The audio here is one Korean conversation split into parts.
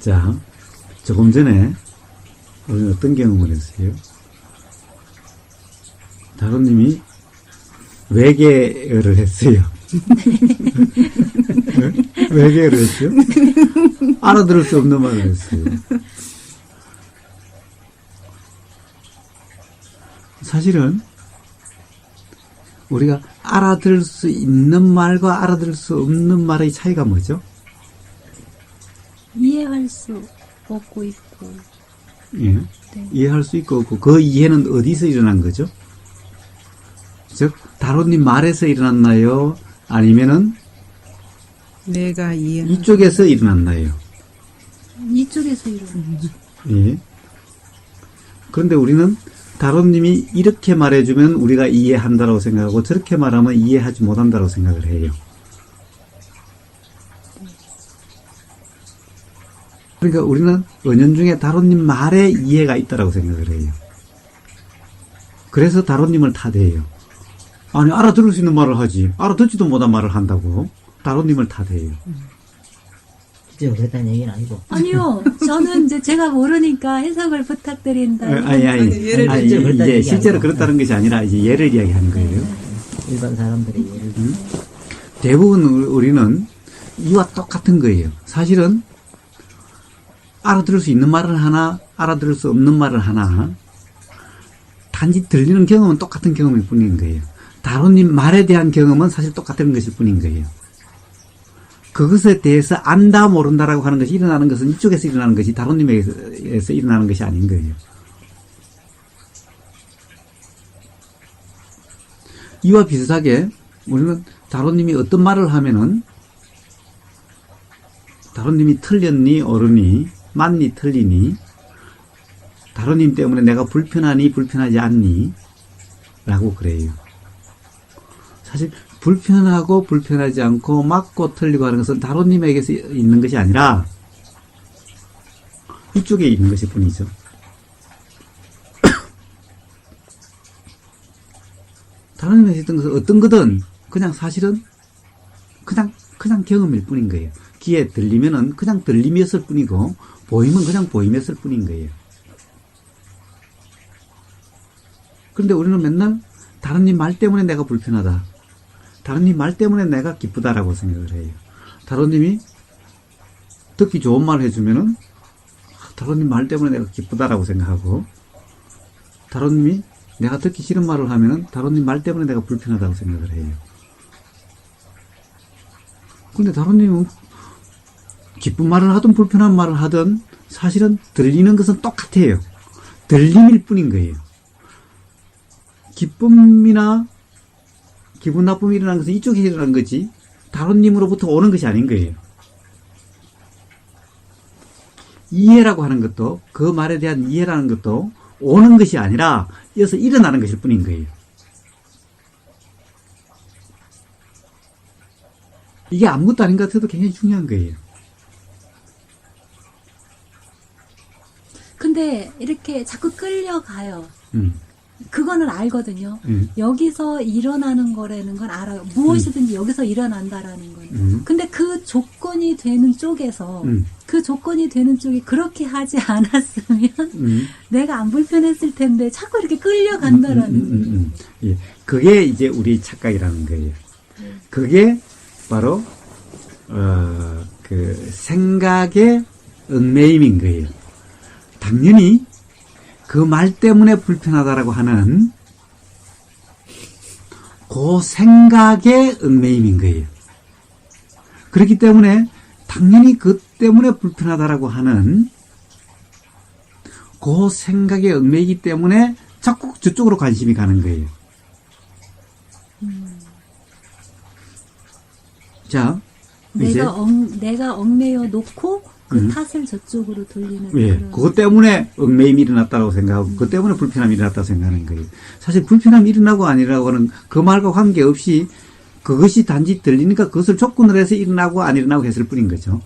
자, 조금 전에 우리는 어떤 경험을 했어요? 다로님이 외계어를 했어요. 외계어를 했어요? 알아들을 수 없는 말을 했어요. 사실은 우리가 알아들을 수 있는 말과 알아들을 수 없는 말의 차이가 뭐죠? 이해할 수 없고 있고. 예. 네. 이해할 수 있고 없고, 그 이해는 어디서 일어난 거죠? 즉, 다로님 말에서 일어났나요? 아니면은 내가 이해하는 이쪽에서 일어났나요? 이쪽에서 일어나는 거죠. 예. 그런데 우리는 다로님이 이렇게 말해주면 우리가 이해한다고 생각하고 저렇게 말하면 이해하지 못한다고 생각을 해요. 그러니까 우리는 은연중에 다로님 말에 이해가 있다고 생각을 해요. 그래서 다로님을 탓해요. 아니, 알아들을 수 있는 말을 하지. 알아듣지도 못한 말을 한다고. 다로님을 탓해요. 실제로 그랬다는 얘기는 아니고. 아니요. 저는 이제 제가 모르니까 해석을 부탁드린다. 아니, 예를 아니, 실제로 그랬다는 이제 얘기 실제로 아니고. 그렇다는 것이 아니라 이제 예를 이야기하는 거예요. 일반 사람들의 예를 들면. 대부분 우리는 이와 똑같은 거예요. 사실은 알아들을 수 있는 말을 하나, 알아들을 수 없는 말을 하나, 단지 들리는 경험은 똑같은 경험일 뿐인 거예요. 다로님 말에 대한 경험은 사실 똑같은 것일 뿐인 거예요. 그것에 대해서 안다 모른다라고 하는 것이 일어나는 것은 이쪽에서 일어나는 것이 다로님에서 일어나는 것이 아닌 거예요. 이와 비슷하게 우리는 다로님이 어떤 말을 하면은 다로님이 틀렸니 옳으니 맞니 틀리니 다로님 때문에 내가 불편하니 불편하지 않니 라고 그래요. 사실 불편하고 불편하지 않고 맞고 틀리고 하는 것은 다로님에게서 있는 것이 아니라 이쪽에 있는 것일 뿐이죠. 다로님에게 있던 것은 어떤 거든 그냥 사실은 그냥 경험일 뿐인 거예요. 귀에 들리면은 그냥 들림이었을 뿐이고 보이면 그냥 보임이었을 뿐인 거예요. 그런데 우리는 맨날 다른님 말 때문에 내가 불편하다. 다른님 말 때문에 내가 기쁘다라고 생각을 해요. 다른님이 듣기 좋은 말을 해주면은 다른님 말 때문에 내가 기쁘다라고 생각하고 다른님이 내가 듣기 싫은 말을 하면은 다른님 말 때문에 내가 불편하다고 생각을 해요. 근데 다른님은 기쁜 말을 하든 불편한 말을 하든 사실은 들리는 것은 똑같아요. 들림일 뿐인 거예요. 기쁨이나 기분 나쁨이 일어나는 것은 이쪽에서 일어나는 거지 다른님으로부터 오는 것이 아닌 거예요. 이해라고 하는 것도 그 말에 대한 이해라는 것도 오는 것이 아니라 이어서 일어나는 것일 뿐인 거예요. 이게 아무것도 아닌 것 같아도 굉장히 중요한 거예요. 근데 이렇게 자꾸 끌려가요. 그거는 알거든요. 여기서 일어나는 거라는 건 알아요. 무엇이든지 여기서 일어난다라는 건. 근데 그 조건이 되는 쪽에서 그 조건이 되는 쪽이 그렇게 하지 않았으면 내가 안 불편했을 텐데 자꾸 이렇게 끌려간다라는 예. 그게 이제 우리 착각이라는 거예요. 그게 바로 그 생각의 얽매임인 거예요. 당연히 그 말 때문에 불편하다라고 하는 그 생각의 얽매임인 거예요. 그렇기 때문에 당연히 그 때문에 불편하다라고 하는 그 생각의 얽매이기 때문에 자꾸 저쪽으로 관심이 가는 거예요. 자, 이제 내가 얽매여 놓고 그 탓을 저쪽으로 돌리는. 예, 그것 때문에 얽매임이 일어났다고 생각하고 그것 때문에 불편함이 일어났다고 생각하는 거예요. 사실 불편함이 일어나고 아니라고 하는 그 말과 관계없이 그것이 단지 들리니까 그것을 조건으로 해서 일어나고 안 일어나고 했을 뿐인 거죠.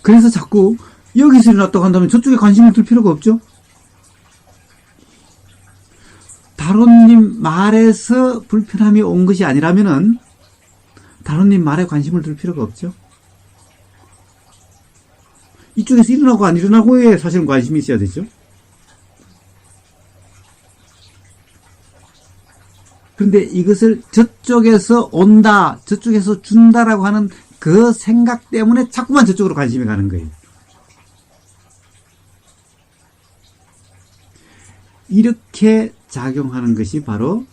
그래서 자꾸 여기서 일어났다고 한다면 저쪽에 관심을 둘 필요가 없죠. 다론님 말에서 불편함이 온 것이 아니라면은 다른님 말에 관심을 둘 필요가 없죠. 이쪽에서 일어나고 안 일어나고에 사실은 관심이 있어야 되죠. 그런데 이것을 저쪽에서 온다, 저쪽에서 준다라고 하는 그 생각 때문에 자꾸만 저쪽으로 관심이 가는 거예요. 이렇게 작용하는 것이 바로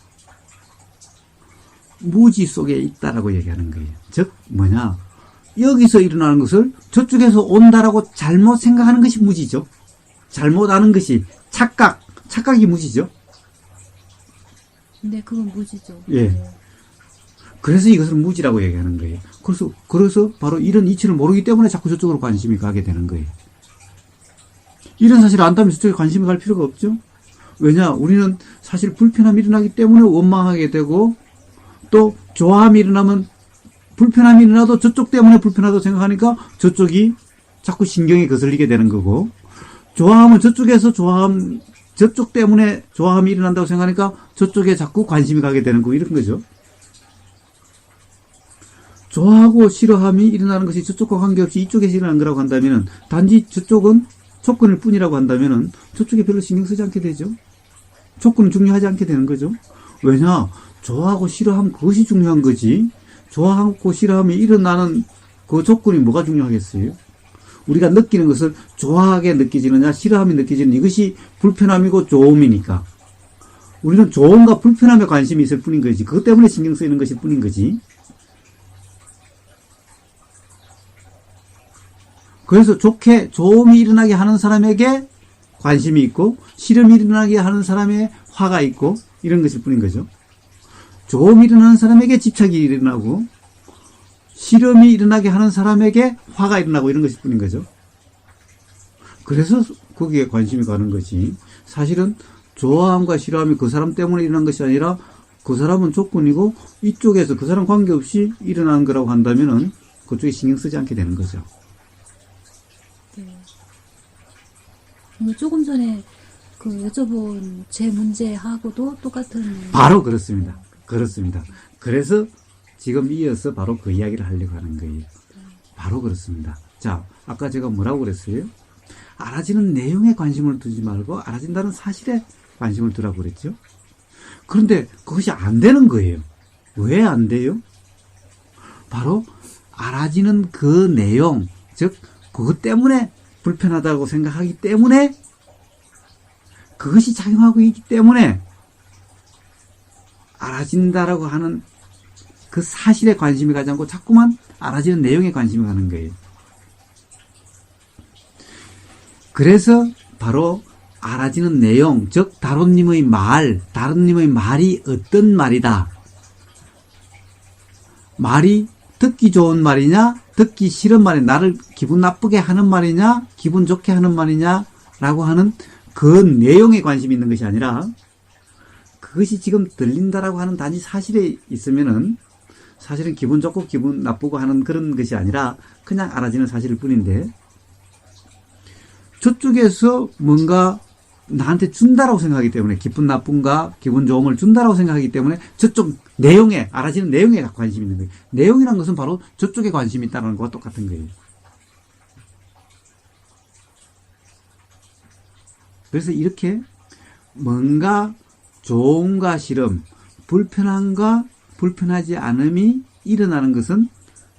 무지 속에 있다라고 얘기하는 거예요. 즉 뭐냐, 여기서 일어나는 것을 저쪽에서 온다라고 잘못 생각하는 것이 무지죠. 잘못 아는 것이 착각이 무지죠. 네, 그건 무지죠. 예. 네. 그래서 이것을 무지라고 얘기하는 거예요. 그래서 바로 이런 이치를 모르기 때문에 자꾸 저쪽으로 관심이 가게 되는 거예요. 이런 사실을 안다면 저쪽에 관심이 갈 필요가 없죠. 왜냐, 우리는 사실 불편함이 일어나기 때문에 원망하게 되고, 또 좋아함이 일어나면 불편함이 일어나도 저쪽 때문에 불편하다고 생각하니까 저쪽이 자꾸 신경이 거슬리게 되는 거고, 좋아하면 저쪽 때문에 좋아함이 일어난다고 생각하니까 저쪽에 자꾸 관심이 가게 되는 거고, 이런 거죠. 좋아하고 싫어함이 일어나는 것이 저쪽과 관계없이 이쪽에서 일어난 거라고 한다면은, 단지 저쪽은 조건일 뿐이라고 한다면은 저쪽에 별로 신경 쓰지 않게 되죠. 조건은 중요하지 않게 되는 거죠. 왜냐, 좋아하고 싫어하면 그것이 중요한 거지, 좋아하고 싫어함이 일어나는 그 조건이 뭐가 중요하겠어요? 우리가 느끼는 것을 좋아하게 느껴지느냐 싫어함이 느껴지는 이것이 불편함이고 좋음이니까, 우리는 좋음과 불편함에 관심이 있을 뿐인 거지, 그것 때문에 신경 쓰이는 것일 뿐인 거지. 그래서 좋음이 일어나게 하는 사람에게 관심이 있고, 싫음이 일어나게 하는 사람의 화가 있고, 이런 것일 뿐인 거죠. 좋음이 일어나는 사람에게 집착이 일어나고, 싫음이 일어나게 하는 사람에게 화가 일어나고, 이런 것일 뿐인 거죠. 그래서 거기에 관심이 가는 거지, 사실은 좋아함과 싫어함이 그 사람 때문에 일어난 것이 아니라 그 사람은 조건이고 이쪽에서 그 사람 관계없이 일어나는 거라고 한다면은 그쪽에 신경 쓰지 않게 되는 거죠. 네. 조금 전에 그 여쭤본 제 문제하고도 똑같은. 바로 그렇습니다. 그렇습니다. 그래서 지금 이어서 바로 그 이야기를 하려고 하는 거예요. 바로 그렇습니다. 자, 아까 제가 뭐라고 그랬어요? 알아지는 내용에 관심을 두지 말고 알아진다는 사실에 관심을 두라고 그랬죠. 그런데 그것이 안 되는 거예요. 왜 안 돼요? 바로 알아지는 그 내용, 즉 그것 때문에 불편하다고 생각하기 때문에, 그것이 작용하고 있기 때문에 알아진다라고 하는 그 사실에 관심이 가지 않고 자꾸만 알아지는 내용에 관심이 가는 거예요. 그래서 바로 알아지는 내용, 즉 다른님의 말이 어떤 말이다, 말이 듣기 좋은 말이냐, 듣기 싫은 말이냐, 나를 기분 나쁘게 하는 말이냐, 기분 좋게 하는 말이냐 라고 하는 그 내용에 관심이 있는 것이 아니라, 그것이 지금 들린다라고 하는 단지 사실에 있으면은 사실은 기분 좋고 기분 나쁘고 하는 그런 것이 아니라 그냥 알아지는 사실일 뿐인데, 저쪽에서 뭔가 나한테 준다라고 생각하기 때문에, 기분 나쁨과 기분 좋음을 준다라고 생각하기 때문에 저쪽 내용에, 알아지는 내용에 관심이 있는 거예요. 내용이란 것은 바로 저쪽에 관심이 있다는 것과 똑같은 거예요. 그래서 이렇게 뭔가 좋음과 싫음, 불편함과 불편하지 않음이 일어나는 것은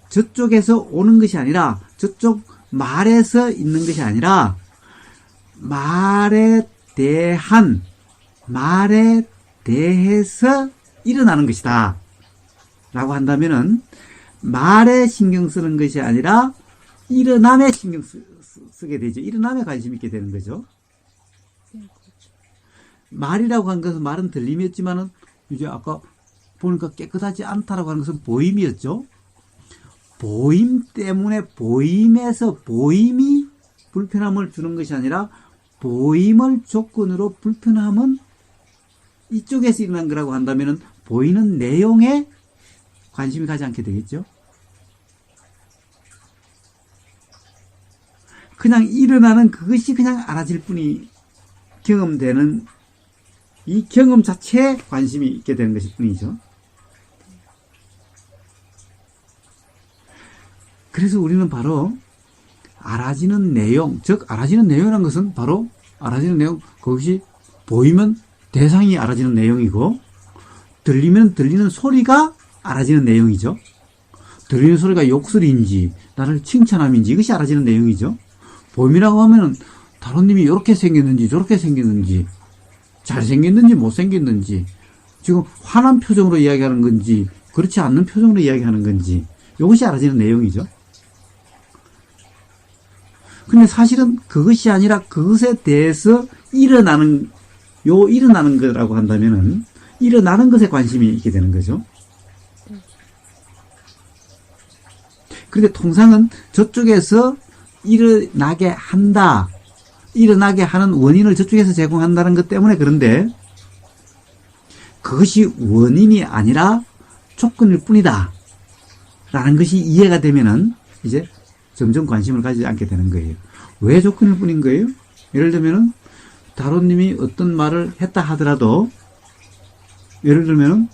저쪽에서 오는 것이 아니라, 저쪽 말에서 있는 것이 아니라, 말에 대해서 일어나는 것이다 라고 한다면은, 말에 신경 쓰는 것이 아니라 일어남에 신경 쓰게 되죠. 일어남에 관심 있게 되는 거죠. 말이라고 한 것은, 말은 들림이었지만은 이제 아까 보니까 깨끗하지 않다라고 하는 것은 보임이었죠. 보임 때문에, 보임에서 보임이 불편함을 주는 것이 아니라 보임을 조건으로 불편함은 이쪽에서 일어난 거라고 한다면은 보이는 내용에 관심이 가지 않게 되겠죠. 그냥 일어나는 그것이 그냥 알아질 뿐이 경험되는, 이 경험 자체에 관심이 있게 되는 것일 뿐이죠. 그래서 우리는 바로 알아지는 내용, 즉 알아지는 내용이라는 것은 바로 알아지는 내용, 그것이 보이면 대상이 알아지는 내용이고 들리면 들리는 소리가 알아지는 내용이죠. 들리는 소리가 욕설인지 나를 칭찬함인지 이것이 알아지는 내용이죠. 봄이라고 하면은 다른님이 이렇게 생겼는지 저렇게 생겼는지 잘생겼는지 못생겼는지 지금 화난 표정으로 이야기하는 건지 그렇지 않는 표정으로 이야기하는 건지 이것이 알아지는 내용이죠. 근데 사실은 그것이 아니라 그것에 대해서 일어나는 거라고 한다면은 일어나는 것에 관심이 있게 되는 거죠. 그런데 통상은 저쪽에서 일어나게 하는 원인을 저쪽에서 제공한다는 것 때문에 그런데 그것이 원인이 아니라 조건일 뿐이다 라는 것이 이해가 되면은 이제 점점 관심을 가지지 않게 되는 거예요. 왜 조건일 뿐인 거예요? 예를 들면은 다로님이 어떤 말을 했다 하더라도 예를 들면은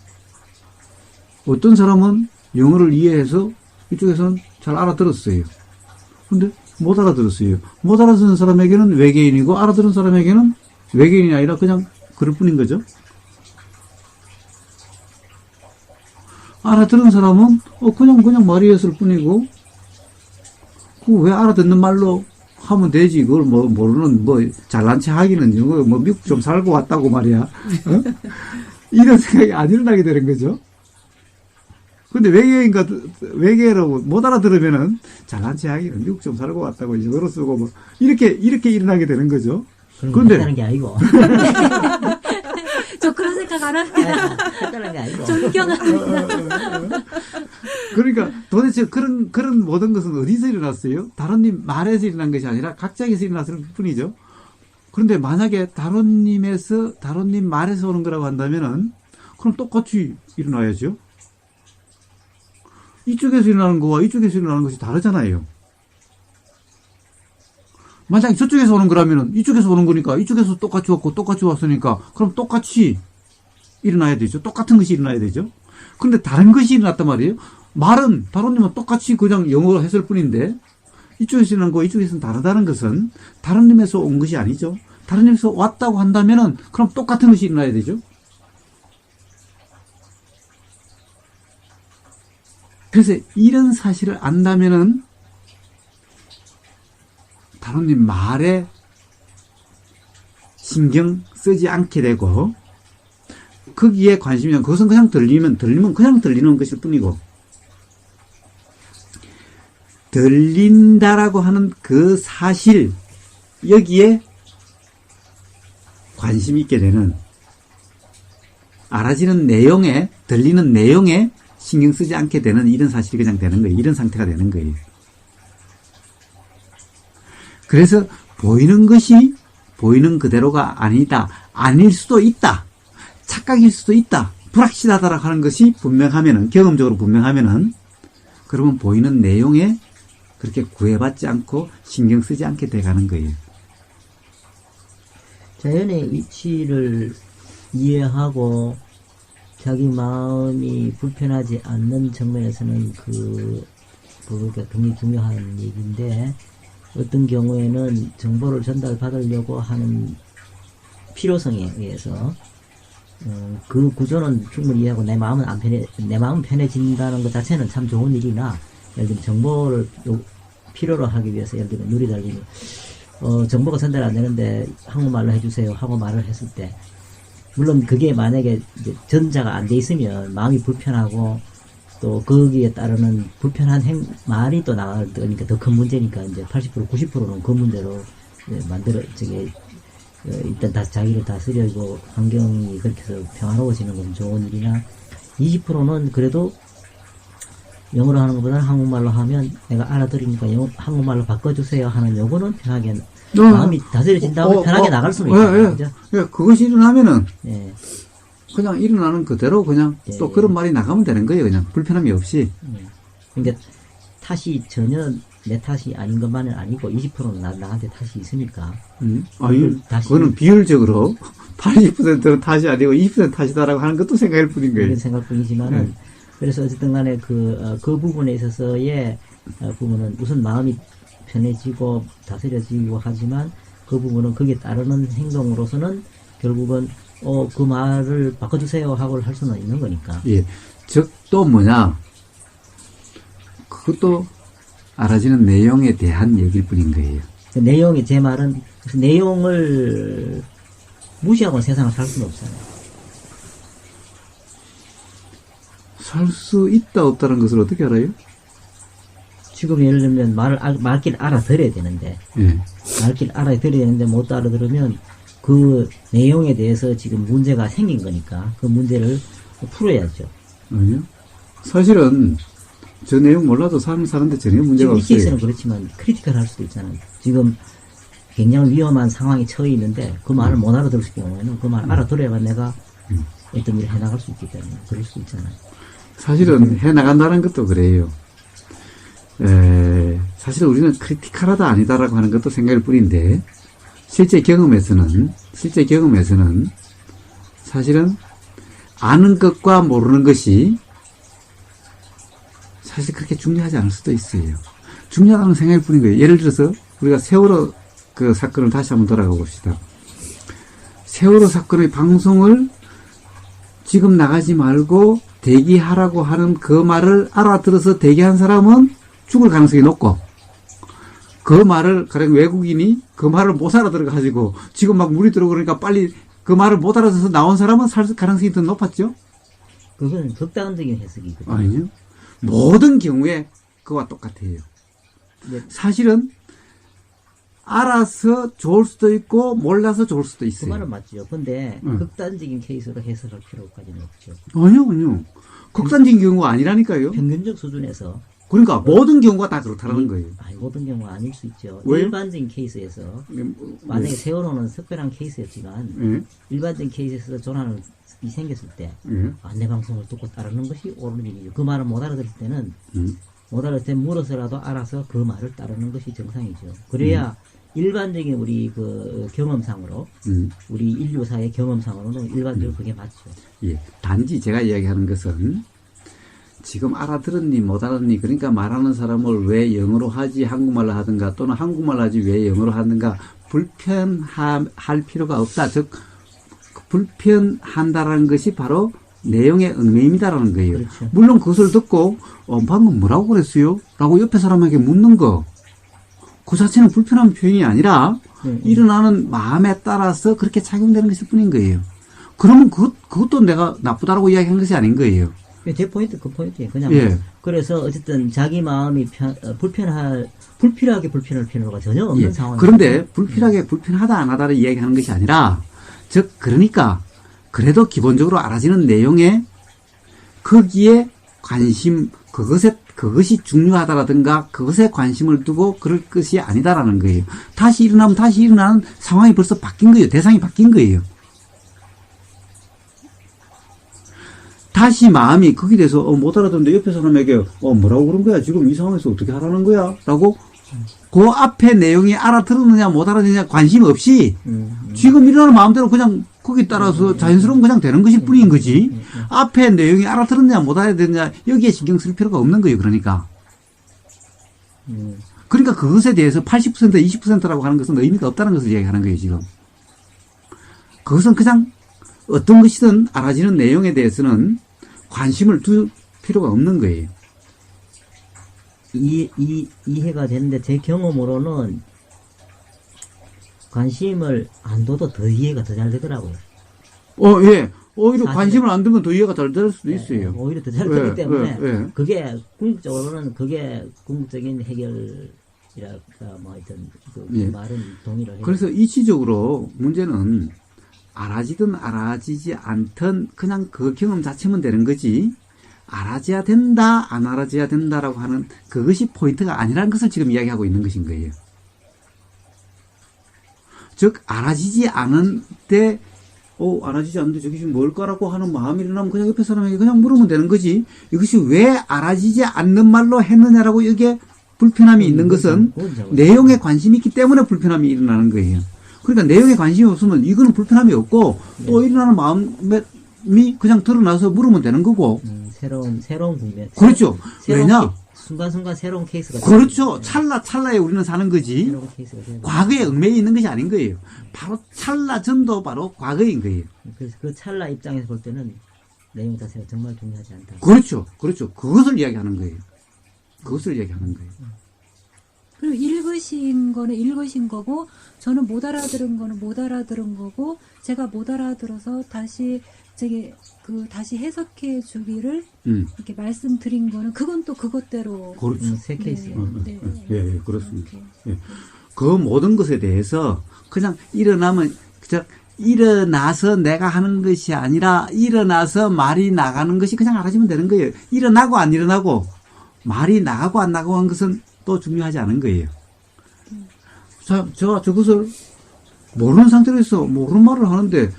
어떤 사람은 영어를 이해해서 이쪽에서는 잘 알아들었어요. 근데 못 알아들었어요. 못 알아듣는 사람에게는 외계인이고 알아들은 사람에게는 외계인이 아니라 그냥 그럴 뿐인 거죠. 알아들은 사람은 그냥 말이었을 뿐이고 왜 알아듣는 말로 하면 되지. 그걸 모르는 잘난 체 하기는 이거 미국 좀 살고 왔다고 말이야. 어? 이런 생각이 안 일어나게 되는 거죠. 근데 외계인이라고 못 알아들으면은 잘난 체 하기는 미국 좀 살고 왔다고 영어로 쓰고 이렇게 일어나게 되는 거죠. 그런데 했다는 게 아니고. 저 그런 생각 안 합니다. 했다는 게 아니고. 존경합니다. 그러니까 도대체 그런 모든 것은 어디서 일어났어요? 다른님 말에서 일어난 것이 아니라 각자에서 일어났을 뿐이죠. 그런데 만약에 다른님 말에서 오는 거라고 한다면은 그럼 똑같이 일어나야죠. 이쪽에서 일어나는 거와 이쪽에서 일어나는 것이 다르잖아요. 만약에 저쪽에서 오는 거라면은 이쪽에서 오는 거니까 이쪽에서 똑같이 왔고 똑같이 왔으니까 그럼 똑같이 일어나야 되죠. 똑같은 것이 일어나야 되죠. 그런데 다른 것이 일어났단 말이에요. 말은 다른님은 똑같이 그냥 영어로 했을 뿐인데 이쪽에서 일어난 거 이쪽에서는 다르다는 것은 다른님에서 온 것이 아니죠. 다른님에서 왔다고 한다면은 그럼 똑같은 것이 일어나야 되죠. 그래서 이런 사실을 안다면은 다른님 말에 신경 쓰지 않게 되고 거기에 관심이 그것은 그냥 들리면 그냥 들리는 것일 뿐이고 들린다라고 하는 그 사실 여기에 관심이 있게 되는 알아지는 내용에 들리는 내용에 신경 쓰지 않게 되는 이런 사실이 그냥 되는 거예요. 이런 상태가 되는 거예요. 그래서 보이는 것이 보이는 그대로가 아니다. 아닐 수도 있다. 착각일 수도 있다. 불확실하다라고 하는 것이 분명하면은 경험적으로 분명하면은 그러면 보이는 내용에 그렇게 구애받지 않고 신경 쓰지 않게 돼가는 거예요. 자연의 이치를 이해하고 자기 마음이 불편하지 않는 측면에서는 그게 굉장히 중요한 얘기인데 어떤 경우에는 정보를 전달받으려고 하는 필요성에 의해서 그 구조는 충분히 이해하고 내 마음은 편해진다는 것 자체는 참 좋은 일이나 예를 들면 정보를 필요로 하기 위해서 예를 들면 누리달리는 정보가 전달 안 되는데 한국말로 해주세요 하고 말을 했을 때 물론 그게 만약에 이제 전자가 안 돼 있으면 마음이 불편하고 또 거기에 따르는 불편한 말이 또 나갈 거니까 더 큰 문제니까 이제 80% 90%는 그 문제로 일단 다 자기를 다스리고 환경이 그렇게 해서 평화로워지는 건 좋은 일이나 20%는 그래도 영어로 하는 것보다는 한국말로 하면 내가 알아들으니까 한국말로 바꿔주세요 하는 요거는 편하게 마음이 다스려진다고 편하게 나갈 수는 있다. 그죠? 그것이 일어나면은 예. 그냥 일어나는 그대로 그냥 또 그런 말이 나가면 되는 거예요. 그냥 불편함이 없이. 그러니까 탓이 전혀 내 탓이 아닌 것만은 아니고 20%는 나한테 탓이 있으니까. 아니, 그거는 비율적으로 80%는 탓이 아니고 20% 탓이다라고 하는 것도 생각일 뿐인 거예요. 그런 생각뿐이지만은 그래서 어쨌든 간에 그 부분에 있어서의 부분은 우선 마음이 편해지고 다스려지고 하지만 그 부분은 거기에 따르는 행동으로서는 결국은 그 말을 바꿔주세요 하고 할 수는 있는 거니까. 예. 즉 또 뭐냐? 그것도 알아지는 내용에 대한 얘기일 뿐인 거예요. 그 내용이 제 말은 내용을 무시하고 세상을 살 수는 없잖아요. 살 수 있다 없다는 것을 어떻게 알아요? 지금 예를 들면 말길 알아들어야 되는데 예. 말길 알아들어야 되는데 못 알아들으면 그 내용에 대해서 지금 문제가 생긴 거니까 그 문제를 풀어야죠. 아니요. 사실은 저 내용 몰라도 사는데 전혀 문제가 지금 이 없어요. 케이스는 그렇지만 크리티컬 할 수도 있잖아요. 지금 굉장히 위험한 상황에 처해 있는데 그 말을 못 알아들을 경우에는 그 말 알아들어야만 내가 어떤 일을 해나갈 수 있기 때문에 그럴 수 있잖아요. 사실은 해나간다는 것도 그래요. 사실 우리는 크리티컬하다 아니다라고 하는 것도 생각일 뿐인데 실제 경험에서는 사실은 아는 것과 모르는 것이 사실 그렇게 중요하지 않을 수도 있어요. 중요하다는 생각일 뿐인 거예요. 예를 들어서 우리가 세월호 그 사건을 다시 한번 돌아가 봅시다. 세월호 사건의 방송을 지금 나가지 말고 대기하라고 하는 그 말을 알아들어서 대기한 사람은 죽을 가능성이 높고 그 말을 가령 외국인이 그 말을 못 알아들어가지고 지금 막 물이 들어오니까 빨리 그 말을 못 알아들어서 나온 사람은 살 가능성이 더 높았죠? 그건 극단적인 해석이거든요. 아니요. 모든 경우에 그와 똑같아요. 네. 사실은 알아서 좋을 수도 있고 몰라서 좋을 수도 그 있어요. 말은 맞죠. 근데 극단적인 케이스로 해석할 필요까지는 없죠. 아니요. 극단적인 경우가 아니라니까요. 평균적 수준에서 그러니까 모든 경우가 다 그렇다는 거예요. 모든 경우가 아닐 수 있죠. 왜요? 일반적인 케이스에서 만약에 세월호는 특별한 케이스였지만 일반적인 케이스에서 조난이 생겼을 때 안내방송을 듣고 따르는 것이 옳은 일이죠. 그 말을 못 알아들을 때는 못 알아들 때 물어서라도 알아서 그 말을 따르는 것이 정상이죠. 그래야 일반적인 우리 그 경험상으로 우리 인류사의 경험상으로는 일반적으로 그게 맞죠. 예. 단지 제가 이야기하는 것은 지금 알아들었니 못 알았니 그러니까 말하는 사람을 왜 영어로 하지 한국말로 하든가 또는 한국말로 하지 왜 영어로 하든가 불편할 필요가 없다. 즉 불편한다라는 것이 바로 내용의 얽매임이다라는 거예요. 그렇죠. 물론 그것을 듣고 방금 뭐라고 그랬어요? 라고 옆에 사람에게 묻는 거 그 자체는 불편한 표현이 아니라 일어나는 마음에 따라서 그렇게 작용되는 것일 뿐인 거예요. 그러면 그것도 내가 나쁘다라고 이야기하는 것이 아닌 거예요. 제 포인트 그 포인트예요. 그냥 예. 그래서 어쨌든 자기 마음이 불필요하게 불편할 필요가 전혀 없는 상황이에요. 그런데 불필요하게 불편하다 안 하다를 이야기하는 것이 아니라 즉 그러니까 그래도 기본적으로 알아지는 내용에 거기에 관심 그것이 중요하다라든가 그것에 관심을 두고 그럴 것이 아니다라는 거예요. 다시 일어나는 상황이 벌써 바뀐 거예요. 대상이 바뀐 거예요. 다시 마음이 거기에 대해서 못 알아듣는데 옆에 사람에게 뭐라고 그런 거야? 지금 이 상황에서 어떻게 하라는 거야? 라고 그 앞에 내용이 알아들었느냐 못 알아듣느냐 관심 없이 지금 일어나는 마음대로 그냥 거기 따라서 자연스러운 그냥 되는 것일 뿐인 거지. 앞에 내용이 알아들었느냐 못 알아듣느냐 여기에 신경 쓸 필요가 없는 거예요. 그러니까 그것에 대해서 80% 20%라고 하는 것은 의미가 없다는 것을 이야기하는 거예요. 지금 그것은 그냥 어떤 것이든 알아지는 내용에 대해서는 관심을 둘 필요가 없는 거예요. 이해가 되는데 제 경험으로는 관심을 안 둬도 더 이해가 더 잘 되더라고요. 예. 오히려 관심을 안 두면 더 이해가 덜 될 수도 있어요. 오히려 더 잘 되기 때문에 예. 그게 궁극적으로는 그게 궁극적인 해결이랄까 뭐 하여튼 그 말은 동의를 해요. 그래서 이치적으로 문제는 알아지든 알아지지 않든 그냥 그 경험 자체면 되는 거지 알아져야 된다 안 알아져야 된다라고 하는 그것이 포인트가 아니라는 것을 지금 이야기하고 있는 것인 거예요. 즉 알아지지 않은데 알아지지 않는데 저기 지금 뭘까라고 하는 마음이 일어나면 그냥 옆에 사람에게 그냥 물으면 되는 거지. 이것이 왜 알아지지 않는 말로 했느냐라고 여기에 불편함이 있는 것은 내용에 관심이 있기 때문에 불편함이 일어나는 거예요. 그러니까 내용에 관심이 없으면 이거는 불편함이 없고 또 일어나는 마음이 그냥 드러나서 물으면 되는 거고. 새로운 국면. 그렇죠. 왜냐? 순간순간 새로운 케이스가 그렇죠. 찰나에 우리는 사는 거지. 새로운 케이스가 되는 과거에 얽매여 있는 것이 아닌 거예요. 바로 찰나 전도 바로 과거인 거예요. 그래서 그 찰나 입장에서 볼 때는 내용 자체가 정말 중요하지 않다. 그렇죠. 그렇죠. 그것을 이야기하는 거예요. 그것을 이야기하는 거예요. 그리고 읽으신 거는 읽으신 거고, 저는 못 알아들은 거는 못 알아들은 거고, 제가 못 알아들어서 다시 다시 해석해 주기를 이렇게 말씀드린 거는 그건 또 그것대로. 그렇죠. 새 케이스. 네. 예, 그렇습니다. 예. 그 모든 것에 대해서 그냥 일어나서 내가 하는 것이 아니라 일어나서 말이 나가는 것이 그냥 알아지면 되는 거예요. 일어나고 안 일어나고 말이 나가고 안 나가고 하는 것은 또 중요하지 않은 거예요. 자, 제가 저것을 모르는 상태로 있어. 모르는 말을 하는데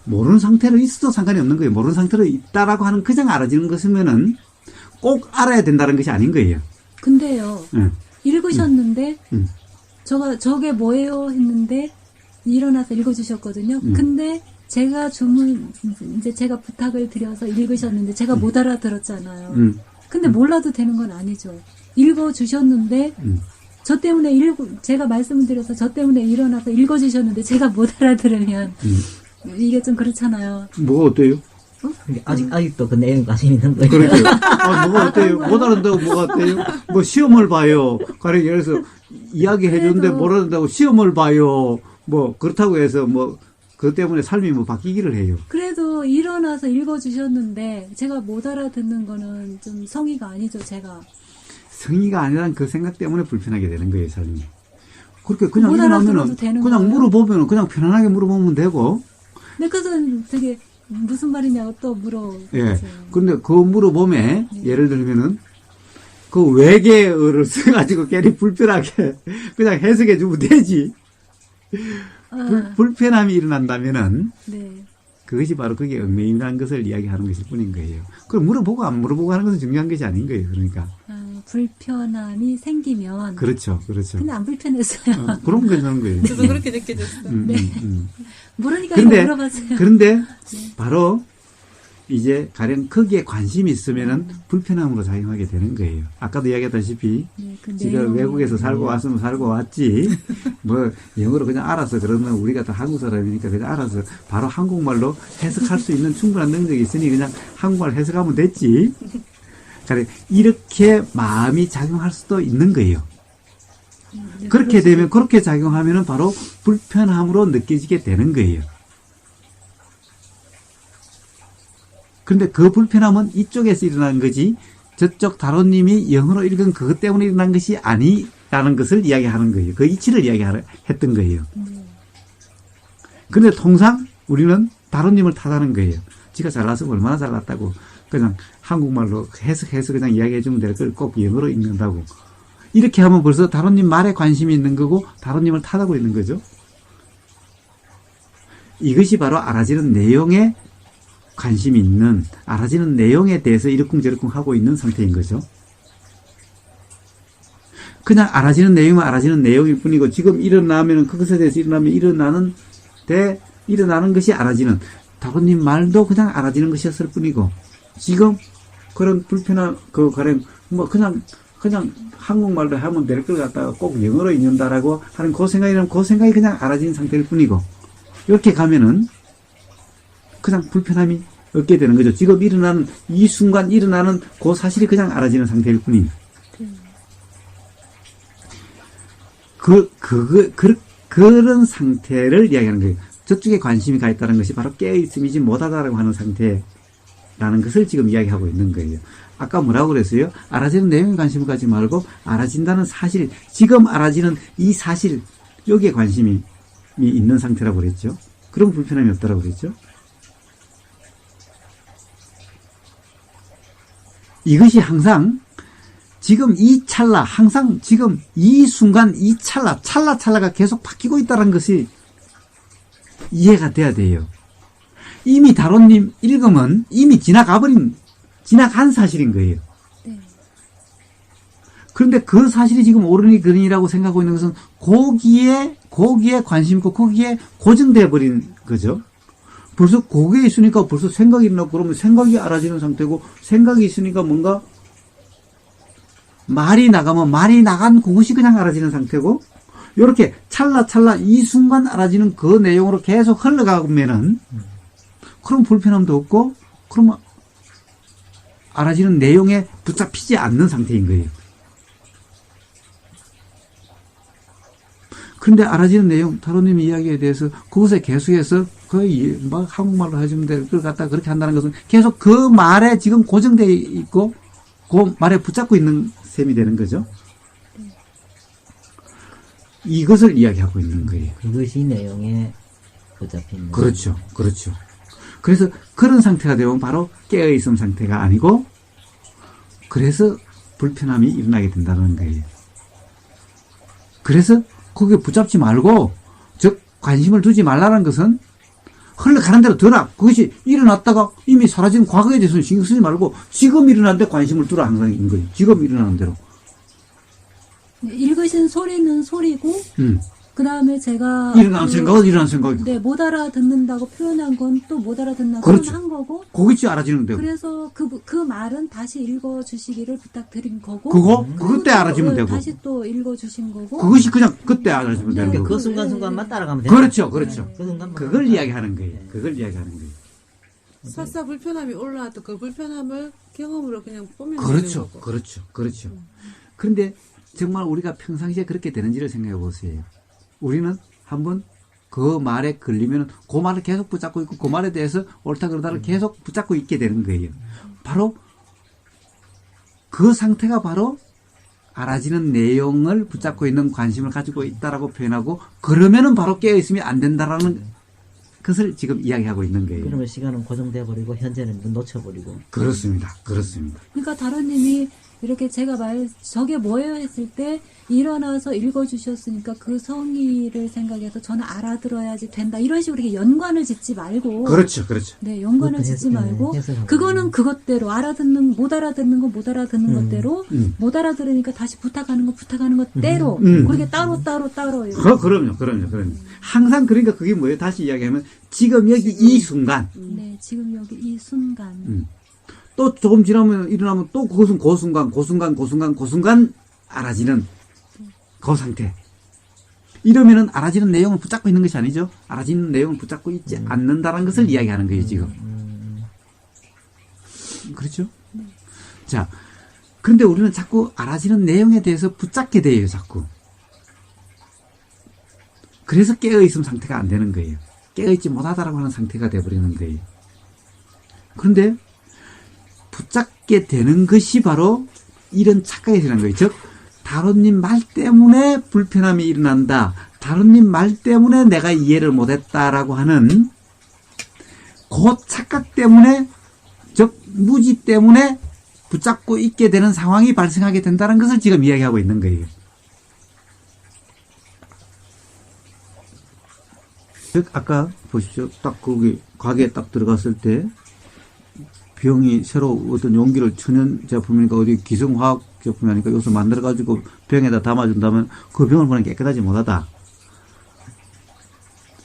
모르는 상태로 있어도 상관이 없는 거예요. 모르는 상태로 있다라고 하는 그냥 알아지는 것이면은 꼭 알아야 된다는 것이 아닌 거예요. 근데요, 읽으셨는데, 저게 뭐예요? 했는데, 일어나서 읽어주셨거든요. 근데, 제가 제가 부탁을 드려서 읽으셨는데, 제가 못 알아들었잖아요. 근데 몰라도 되는 건 아니죠. 읽어주셨는데, 저 때문에 제가 말씀을 드려서 저 때문에 일어나서 읽어주셨는데, 제가 못 알아들으면, 이게 좀 그렇잖아요. 뭐가 어때요? 근데 아직도 그 내용 관심 있는 거예요. 그렇죠. 뭐가 어때요? 못 알아듣는다고 뭐가 어때요? 뭐 시험을 봐요. 가령 예를 들어서 이야기해 주는데 못 알아듣는다고 시험을 봐요. 뭐 그렇다고 해서 뭐 그것 때문에 삶이 뭐 바뀌기를 해요. 그래도 일어나서 읽어주셨는데 제가 못 알아듣는 거는 좀 성의가 아니죠, 제가. 성의가 아니란 그 생각 때문에 불편하게 되는 거예요, 삶이. 그렇게 그냥 못 일어나면은 알아들어도 되는 그냥 거예요? 물어보면 그냥 편안하게 물어보면 되고. 근데 그것은 되게 무슨 말이냐고 또 물어보세요. 예. 근데 그 물어보면 예를 들면은 그 외계어를 써가지고 괜히 불편하게 그냥 해석해 주면 되지. 불편함이 일어난다면은 네. 그것이 바로 그게 얽매임이라는 것을 이야기하는 것일 뿐인 거예요. 그럼 물어보고 안 물어보고 하는 것은 중요한 것이 아닌 거예요. 그러니까. 불편함이 생기면. 그렇죠. 그렇죠. 근데 안 불편했어요. 그럼 괜찮은 거예요. 저도 그렇게 느껴졌어요. 모르니까 이거 그런데, 물어봤어요. 그런데 바로 이제 가령 거기에 관심이 있으면은 불편함으로 작용하게 되는 거예요. 아까도 이야기했다시피 네, 지금 외국에서 살고 왔으면 살고 왔지 뭐 영어로 그냥 알아서 그러면 우리가 다 한국 사람이니까 그냥 알아서 바로 한국말로 해석할 수 있는 충분한 능력이 있으니 그냥 한국말 해석하면 됐지. 이렇게 마음이 작용할 수도 있는 거예요. 그렇게 되면 그렇게 작용하면은 바로 불편함으로 느껴지게 되는 거예요. 그런데 그 불편함은 이쪽에서 일어난 거지 저쪽 다로님이 영어로 읽은 그것 때문에 일어난 것이 아니라는 것을 이야기하는 거예요. 그 이치를 이야기했던 거예요. 그런데 통상 우리는 다로님을 탓하는 거예요. 지가 잘났으면 얼마나 잘났다고 그냥 한국말로 해석해서 그냥 이야기해주면 될 걸 꼭 영어로 읽는다고. 이렇게 하면 벌써 다로님 말에 관심이 있는 거고 다로님을 탓하고 있는 거죠. 이것이 바로 알아지는 내용에 관심이 있는, 알아지는 내용에 대해서 이러쿵저러쿵 하고 있는 상태인 거죠. 그냥 알아지는 내용은 알아지는 내용일 뿐이고 지금 일어나면 그것에 대해서 일어나는 것이 알아지는, 다로님 말도 그냥 알아지는 것이었을 뿐이고 지금 그런 불편한 가령 그냥 한국말로 하면 될 걸 갖다가 꼭 영어로 읽는다라고 하는 그 생각이 그냥 알아진 상태일 뿐이고 이렇게 가면은 그냥 불편함이 얻게 되는 거죠. 지금 일어나는 이 순간 일어나는 그 사실이 그냥 알아지는 상태일 뿐이에요. 그런 상태를 이야기하는 거예요. 저쪽에 관심이 가 있다는 것이 바로 깨어있음이지 못하다라고 하는 상태라는 것을 지금 이야기하고 있는 거예요. 아까 뭐라고 그랬어요? 알아지는 내용에 관심을 가지 말고 알아진다는 사실, 지금 알아지는 이 사실, 여기에 관심이 있는 상태라고 그랬죠. 그런 불편함이 없다라고 그랬죠. 이것이 항상 지금 이 찰나, 항상 지금 이 순간 이 찰나가 계속 바뀌고 있다는 것이 이해가 돼야 돼요. 이미 다로님 읽으면 이미 지나간 사실인 거예요. 네. 그런데 그 사실이 지금 옳으니 그러니라고 생각하고 있는 것은 거기에 관심 있고 거기에 고정되어 버린 거죠. 벌써 거기에 있으니까 벌써 생각이 일어나고 그러면 생각이 알아지는 상태고 생각이 있으니까 뭔가 말이 나가면 말이 나간 그것이 그냥 알아지는 상태고, 요렇게 찰나찰나 이 순간 알아지는 그 내용으로 계속 흘러가면은, 그럼 불편함도 없고, 그러면 알아지는 내용에 붙잡히지 않는 상태인 거예요. 그런데 알아지는 내용, 타로님 이야기에 대해서 그것에 계속해서 거의 막 한국말로 해주면 될 걸 갖다 그렇게 한다는 것은 계속 그 말에 지금 고정되어 있고 그 말에 붙잡고 있는 셈이 되는 거죠. 이것을 이야기하고 있는 거예요. 그것이 내용에 붙잡힌. 그렇죠. 그렇죠. 그래서 그런 상태가 되면 바로 깨어있음 상태가 아니고, 그래서 불편함이 일어나게 된다는 거예요. 그래서 거기에 붙잡지 말고, 즉 관심을 두지 말라는 것은 흘러가는 대로 두라. 그것이 일어났다가 이미 사라진 과거에 대해서는 신경 쓰지 말고 지금 일어났는데 관심을 두라 항상 인 거예요. 지금 일어나는 대로. 읽으신 소리는 소리고, 그 다음에 제가. 일어나는 생각은 일어나는 생각이고. 네, 못 알아듣는다고 표현한 건 또 못 알아듣는다고 그렇죠. 표현한 거고. 그것이 알아지는 되고. 그래서 그 말은 다시 읽어주시기를 부탁드린 거고. 그때 알아지면 되고. 다시 또 읽어주신 거고. 그것이 그냥 그때 알아지면 되는 그러니까 거고. 그 순간순간만 따라가면 돼요. 그렇죠, 그렇죠. 그 순간만 그걸 이야기하는 거예요. 그걸 이야기하는 거예요. 설사 불편함이 올라왔던 그 불편함을 경험으로 그냥 보면 그렇죠, 되는 거고. 그렇죠, 그렇죠. 그런데 정말 우리가 평상시에 그렇게 되는지를 생각해 보세요. 우리는 한번 그 말에 걸리면 그 말을 계속 붙잡고 있고 그 말에 대해서 옳다 그러다를 계속 붙잡고 있게 되는 거예요. 바로 그 상태가 바로 알아지는 내용을 붙잡고 있는 관심을 가지고 있다라고 표현하고, 그러면은 바로 깨어있으면 안 된다라는 것을 지금 이야기하고 있는 거예요. 그러면 시간은 고정돼 버리고 현재는 놓쳐버리고. 그렇습니다. 그렇습니다. 그러니까 다른님이 이렇게 제가 저게 뭐예요 했을 때 일어나서 읽어주셨으니까 그 성의를 생각해서 저는 알아들어야지 된다. 이런 식으로 이렇게 연관을 짓지 말고. 그렇죠, 그렇죠. 네, 연관을 짓지 말고. 그거는 그것대로 못 알아듣는 건 못 알아듣는 것대로, 못 알아들으니까 다시 부탁하는 것대로. 그렇게 따로. 그럼요. 항상 그러니까 그게 뭐예요? 다시 이야기하면 지금 여기 이 순간. 네, 지금 여기 이 순간. 또 조금 지나면 일어나면 또 그것은 그 순간 알아지는 그 상태. 이러면은 알아지는 내용을 붙잡고 있는 것이 아니죠. 알아지는 내용을 붙잡고 있지 않는다는 것을 이야기하는 거예요, 지금. 그렇죠? 자, 그런데 우리는 자꾸 알아지는 내용에 대해서 붙잡게 돼요, 자꾸. 그래서 깨어있음 상태가 안 되는 거예요. 깨어있지 못하다라고 하는 상태가 돼버리는 거예요. 그런데 붙잡게 되는 것이 바로 이런 착각이 되는 거예요. 즉, 다론님 말 때문에 불편함이 일어난다. 다론님 말 때문에 내가 이해를 못했다라고 하는 그 착각 때문에, 즉 무지 때문에 붙잡고 있게 되는 상황이 발생하게 된다는 것을 지금 이야기하고 있는 거예요. 즉 아까 보십시오. 딱 거기 가게에 딱 들어갔을 때 병이 새로 어떤 용기를 천연 제품이니까 어디 기성화학 제품이 아니까 여기서 만들어가지고 병에다 담아준다면 그 병을 보면 깨끗하지 못하다.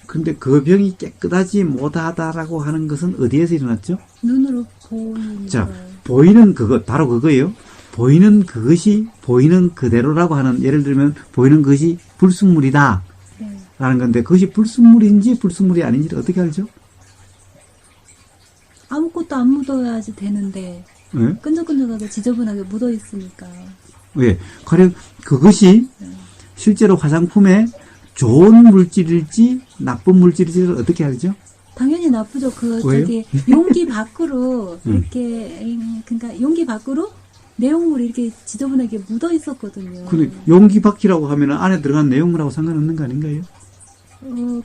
근데 그 병이 깨끗하지 못하다라고 하는 것은 어디에서 일어났죠? 눈으로 보이는. 자, 보이는 그것, 바로 그거예요. 보이는 그것이 보이는 그대로라고 하는, 예를 들면 보이는 것이 불순물이다. 네. 라는 건데 그것이 불순물인지 불순물이 아닌지를 어떻게 알죠? 아무것도 안 묻어야지 되는데 네? 끈적끈적하게 지저분하게 묻어 있으니까. 왜? 가령 그것이 실제로 화장품에 좋은 물질일지 나쁜 물질일지를 어떻게 알죠? 당연히 나쁘죠. 왜요? 저기 용기 밖으로 이렇게 그러니까 용기 밖으로 내용물이 이렇게 지저분하게 묻어 있었거든요. 근데 용기 밖이라고 하면 안에 들어간 내용물하고 상관없는 거 아닌가요?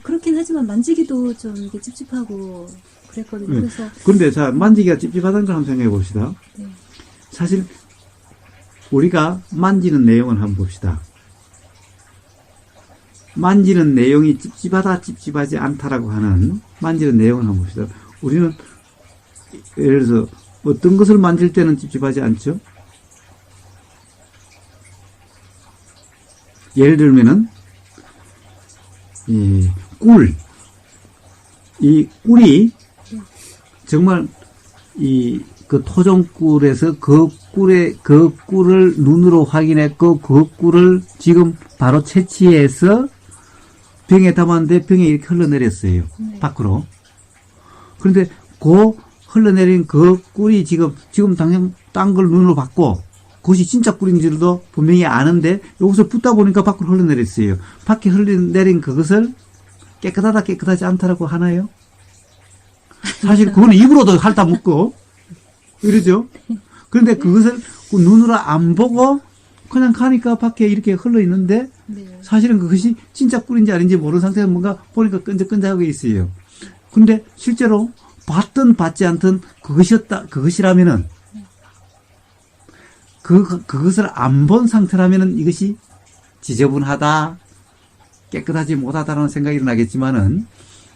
그렇긴 하지만 만지기도 좀 이렇게 찝찝하고 그랬거든요. 그래서 그런데 자, 만지기가 찝찝하다는 걸 한번 생각해 봅시다. 네. 사실 우리가 만지는 내용을 한번 봅시다. 만지는 내용이 찝찝하다, 찝찝하지 않다라고 하는 만지는 내용을 한번 봅시다. 우리는 예를 들어서 어떤 것을 만질 때는 찝찝하지 않죠? 예를 들면은 이 꿀이 정말 그 토종꿀에서 그 그 꿀을 눈으로 확인했고, 그 꿀을 지금 바로 채취해서 병에 담았는데 병에 이렇게 흘러내렸어요. 네. 밖으로. 그런데 그 흘러내린 그 꿀이 지금 당장 딴 걸 눈으로 봤고, 그것이 진짜 꿀인지도 분명히 아는데, 여기서 붓다 보니까 밖으로 흘러내렸어요. 밖에 흘러내린 그것을 깨끗하다, 깨끗하지 않다라고 하나요? 사실 그거는 입으로도 핥아 먹고, 이러죠? 그런데 그것을 눈으로 안 보고, 그냥 가니까 밖에 이렇게 흘러 있는데, 네. 사실은 그것이 진짜 꿀인지 아닌지 모르는 상태에서 뭔가 보니까 끈적끈적하게 있어요. 근데 실제로 받든 받지 않든 그것이라면은, 그것을 안 본 상태라면은 이것이 지저분하다, 깨끗하지 못하다라는 생각이 나겠지만은,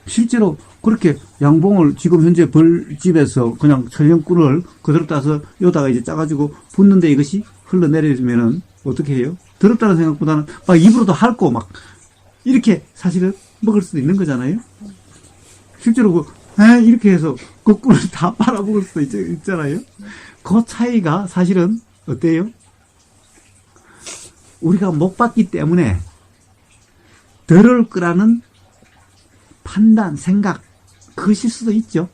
실제로 그렇게 양봉을 지금 현재 벌집에서 그냥 천연꿀을 그대로 따서 여기다가 이제 짜가지고 붓는데 이것이 흘러내리면은 어떻게 해요? 더럽다는 생각보다는 막 입으로도 핥고 막 이렇게 사실은 먹을 수도 있는 거잖아요? 실제로 이렇게 해서 그 꿀을 다 빨아먹을 수도 있잖아요? 그 차이가 사실은 어때요? 우리가 못 봤기 때문에 더러울 거라는 판단, 생각, 그것일 수도 있죠.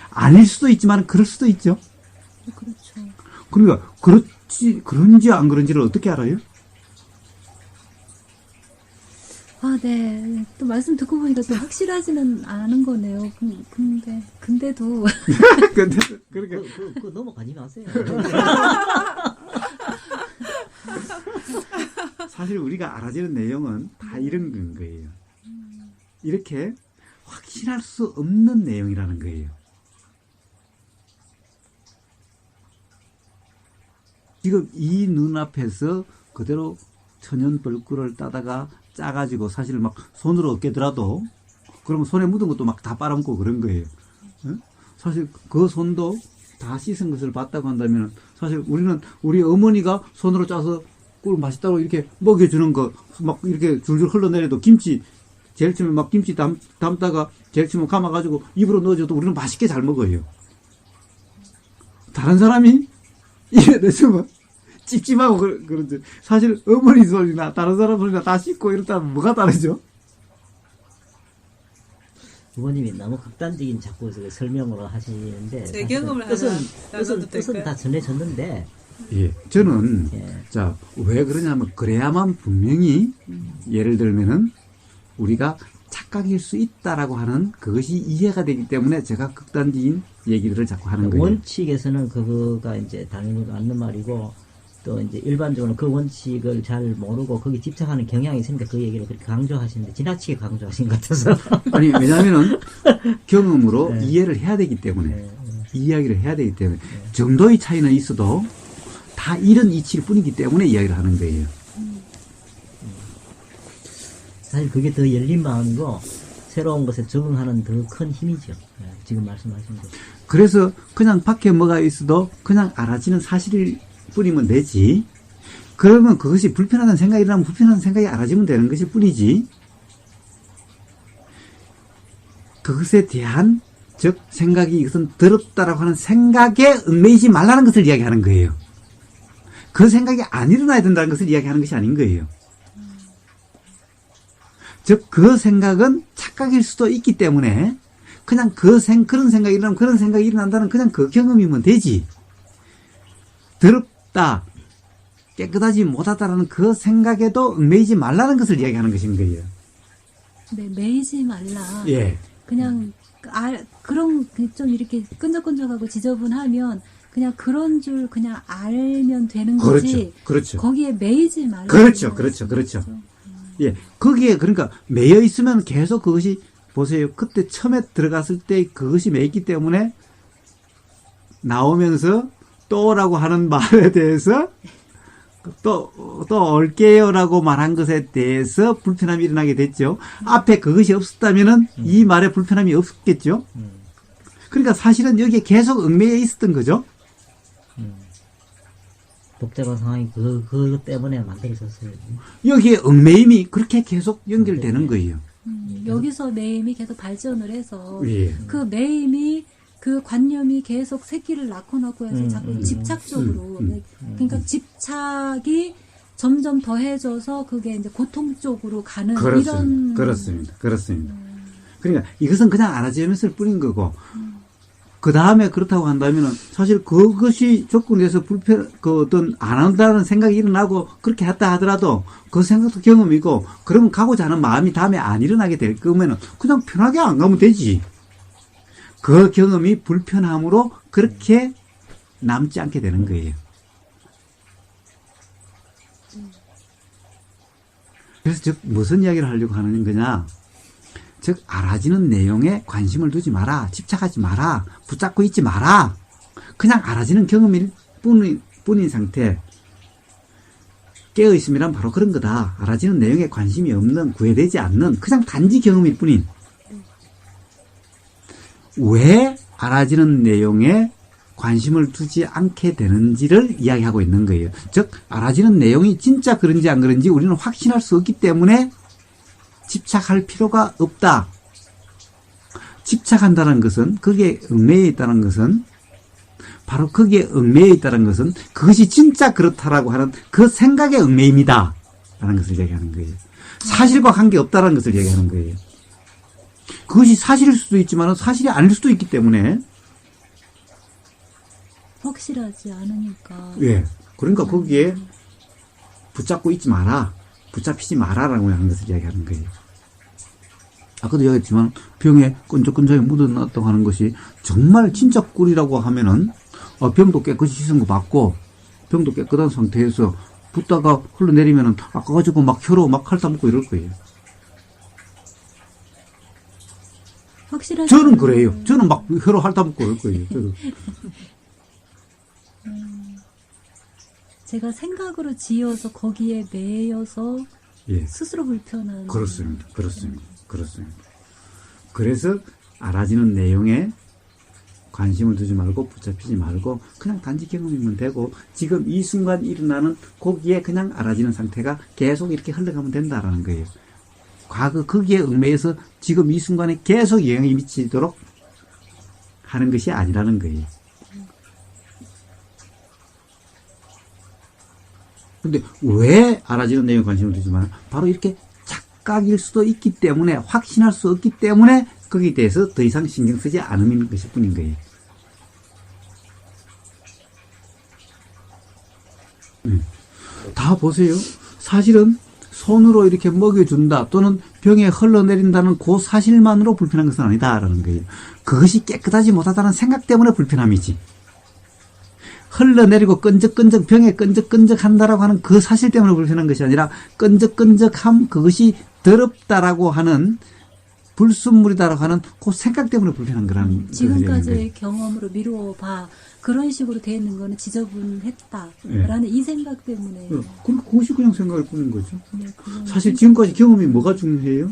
아닐 수도 있지만 그럴 수도 있죠. 그렇죠. 그러니까 그런지 안 그런지를 어떻게 알아요? 아, 네. 또 말씀 듣고 보니까 또 확실하지는 않은 거네요. 근데도. 근데 그러니까 그거 넘어가지 마세요. 사실 우리가 알아지는 내용은 다 이런 건 거예요. 이렇게 확신할 수 없는 내용이라는 거예요. 지금 이 눈앞에서 그대로 천연 벌꿀을 따다가 짜가지고 사실 막 손으로 깨더라도 그러면 손에 묻은 것도 막 다 빨아먹고 그런 거예요. 사실 그 손도 다 씻은 것을 봤다고 한다면 사실 우리는 우리 어머니가 손으로 짜서 꿀 맛있다고 이렇게 먹여주는 거 막 이렇게 줄줄 흘러내려도 김치 제일 처음에 막 김치 담다가 제일 처음에 감아가지고 입으로 넣어줘도 우리는 맛있게 잘 먹어요. 다른 사람이 입에 넣으면 찝찝하고 그런지 사실 어머니 소리나 다른 사람 소리나 다 씻고 이렇다면 뭐가 다르죠? 부모님이 너무 극단적인 자꾸 설명으로 하시는데 제 경험을 나눠도 뜻은 될까요? 다 전해졌는데 예, 저는 예. 자, 왜 그러냐면 그래야만 분명히 예를 들면은 우리가 착각일 수 있다라고 하는 그것이 이해가 되기 때문에 제가 극단적인 얘기들을 자꾸 하는 거예요. 원칙에서는 그거가 이제 당연히 맞는 말이고 또 이제 일반적으로 그 원칙을 잘 모르고 거기 집착하는 경향이 있으니까 그 얘기를 그렇게 강조하시는데 지나치게 강조하신 것 같아서. 아니, 왜냐하면은 경험으로 네. 이해를 해야 되기 때문에 네, 이야기를 해야 되기 때문에 정도의 차이는 있어도 다 이런 이치일 뿐이기 때문에 이야기를 하는 거예요. 사실 그게 더 열린 마음이고 새로운 것에 적응하는 더 큰 힘이죠. 예, 지금 말씀하신 것. 그래서 그냥 밖에 뭐가 있어도 그냥 알아지는 사실일 뿐이면 되지. 그러면 그것이 불편하다는 생각이라면 불편한 생각이 알아지면 되는 것일 뿐이지. 그것에 대한 즉 생각이 이것은 더럽다라고 하는 생각에 얽매이지 말라는 것을 이야기하는 거예요. 그 생각이 안 일어나야 된다는 것을 이야기하는 것이 아닌 거예요. 즉 그 생각은 착각일 수도 있기 때문에 그냥 그런 생각이 일어나면 그런 생각이 일어난다는 그냥 그 경험이면 되지. 더럽다, 깨끗하지 못하다라는 그 생각에도 얽매이지 말라는 것을 이야기하는 것인 거예요. 네, 매이지 말라. 예. 그냥 그런 좀 이렇게 끈적끈적하고 지저분하면 그냥 그런 줄 그냥 알면 되는 거지. 그렇죠. 거기에 매이지 말라. 그렇죠. 예. 거기에 그러니까 매여 있으면 계속 그것이 보세요. 그때 처음에 들어갔을 때 그것이 매있기 때문에 나오면서 또라고 하는 말에 대해서 또 올게요라고 말한 것에 대해서 불편함이 일어나게 됐죠. 앞에 그것이 없었다면은 이 말에 불편함이 없겠죠. 그러니까 사실은 여기에 계속 얽매여 있었던 거죠. 복잡한 상황이 그것 때문에 만들어졌어요. 여기에 얽매임이 그렇게 계속 연결되는 거예요. 여기서 매임이 계속 발전을 해서 예. 그 매임이 그 관념이 계속 새끼를 낳고 해서 자꾸 집착적으로 그러니까 집착이 점점 더해져서 그게 이제 고통 쪽으로 가는 이런 그렇습니다. 그러니까 이것은 그냥 알아지면서 뿐인 거고 그 다음에 그렇다고 한다면은 사실 그것이 조건이 돼서 그 어떤 안 한다는 생각이 일어나고 그렇게 했다 하더라도 그 생각도 경험이고 그러면 가고자 하는 마음이 다음에 안 일어나게 될 거면은 그냥 편하게 안 가면 되지. 그 경험이 불편함으로 그렇게 남지 않게 되는 거예요. 그래서 즉 무슨 이야기를 하려고 하는 거냐? 즉 알아지는 내용에 관심을 두지 마라. 집착하지 마라. 붙잡고 있지 마라. 그냥 알아지는 경험일 뿐인 상태. 깨어있음이란 바로 그런 거다. 알아지는 내용에 관심이 없는, 구애되지 않는 그냥 단지 경험일 뿐인. 왜 알아지는 내용에 관심을 두지 않게 되는지를 이야기하고 있는 거예요. 즉 알아지는 내용이 진짜 그런지 안 그런지 우리는 확신할 수 없기 때문에 집착할 필요가 없다. 집착한다는 것은 거기에 얽매여 있다는 것은 바로 거기에 얽매여 있다는 것은 그것이 진짜 그렇다라고 하는 그 생각에 얽매입니다. 라는 것을 얘기하는 거예요. 사실과 관계없다라는 것을 얘기하는 거예요. 그것이 사실일 수도 있지만 사실이 아닐 수도 있기 때문에 확실하지 않으니까. 예. 그러니까 거기에 붙잡고 있지 마라. 붙잡히지 마라라고 하는 것을 이야기하는 거예요. 아까도 이야기했지만 병에 끈적끈적이 묻어놨다고 하는 것이 정말 진짜 꿀이라고 하면은 병도 깨끗이 씻은 거 맞고 병도 깨끗한 상태에서 붓다가 흘러내리면은 아까가지고 막 혀로 막 핥아먹고 이럴 거예요. 확실하지. 저는 그래요. 저는 막 혀로 핥아먹고 이럴 거예요. 저도. 제가 생각으로 지어서 거기에 매여서 예. 스스로 불편한. 그렇습니다. 그래서 알아지는 내용에 관심을 두지 말고 붙잡히지 말고 그냥 단지 경험이면 되고 지금 이 순간 일어나는 거기에 그냥 알아지는 상태가 계속 이렇게 흘러가면 된다라는 거예요. 과거 거기에 얽매여서 지금 이 순간에 계속 영향이 미치도록 하는 것이 아니라는 거예요. 근데 왜 알아지는 내용에 관심을 두지만 바로 이렇게 착각일 수도 있기 때문에 확신할 수 없기 때문에 거기에 대해서 더 이상 신경 쓰지 않는 것일 뿐인 거예요. 다 보세요. 사실은 손으로 이렇게 먹여준다 또는 병에 흘러내린다는 그 사실만으로 불편한 것은 아니다라는 거예요. 그것이 깨끗하지 못하다는 생각 때문에 불편함이지. 흘러내리고 끈적끈적 병에 끈적끈적한다라고 하는 그 사실 때문에 불편한 것이 아니라 끈적끈적함 그것이 더럽다라고 하는 불순물이다라고 하는 그 생각 때문에 불편한 거라는 지금까지의 경험으로 미루어 봐. 그런 식으로 돼 있는 거는 지저분했다라는 이 생각 때문에. 그럼 그것이 그냥 생각을 뿐인 거죠. 네, 사실 지금까지 경험이 뭐가 중요해요?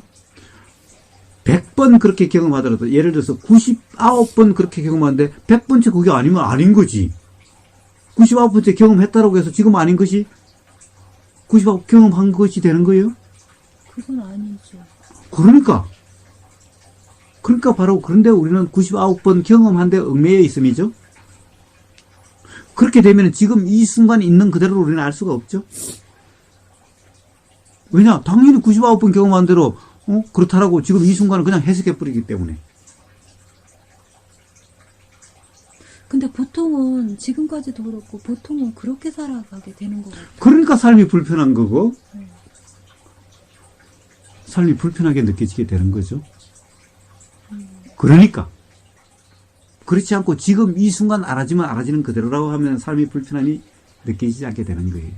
100번 그렇게 경험하더라도 예를 들어서 99번 그렇게 경험하는데 100번째 그게 아니면 아닌 거지. 99번째 경험했다라고 해서 지금 아닌 것이 99번 경험한 것이 되는 거예요? 그건 아니죠. 그러니까 바로 그런데 우리는 99번 경험한 데 얽매여 있음이죠. 그렇게 되면 지금 이 순간 있는 그대로 우리는 알 수가 없죠. 왜냐? 당연히 99번 경험한 대로 그렇다라고 지금 이 순간을 그냥 해석해버리기 때문에. 근데 보통은 지금까지도 그렇고 보통은 그렇게 살아가게 되는 것 같아요. 그러니까 삶이 불편한 거고 삶이 불편하게 느껴지게 되는 거죠. 그러니까 그렇지 않고 지금 이 순간 알아지면 알아지는 그대로라고 하면 삶이 불편함이 느껴지지 않게 되는 거예요.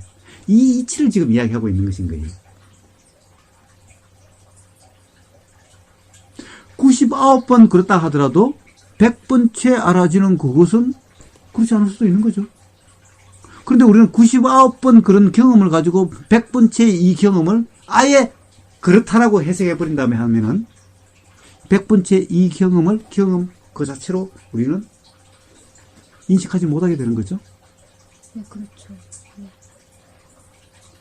이 이치를 지금 이야기하고 있는 것인 거예요. 99번 그렇다 하더라도 100번째 알아지는 그것은 그렇지 않을 수도 있는 거죠. 그런데 우리는 99번 그런 경험을 가지고 100번째 이 경험을 아예 그렇다라고 해석해버린 다음에 하면은 100번째 이 경험 그 자체로 우리는 인식하지 못하게 되는 거죠. 네, 그렇죠.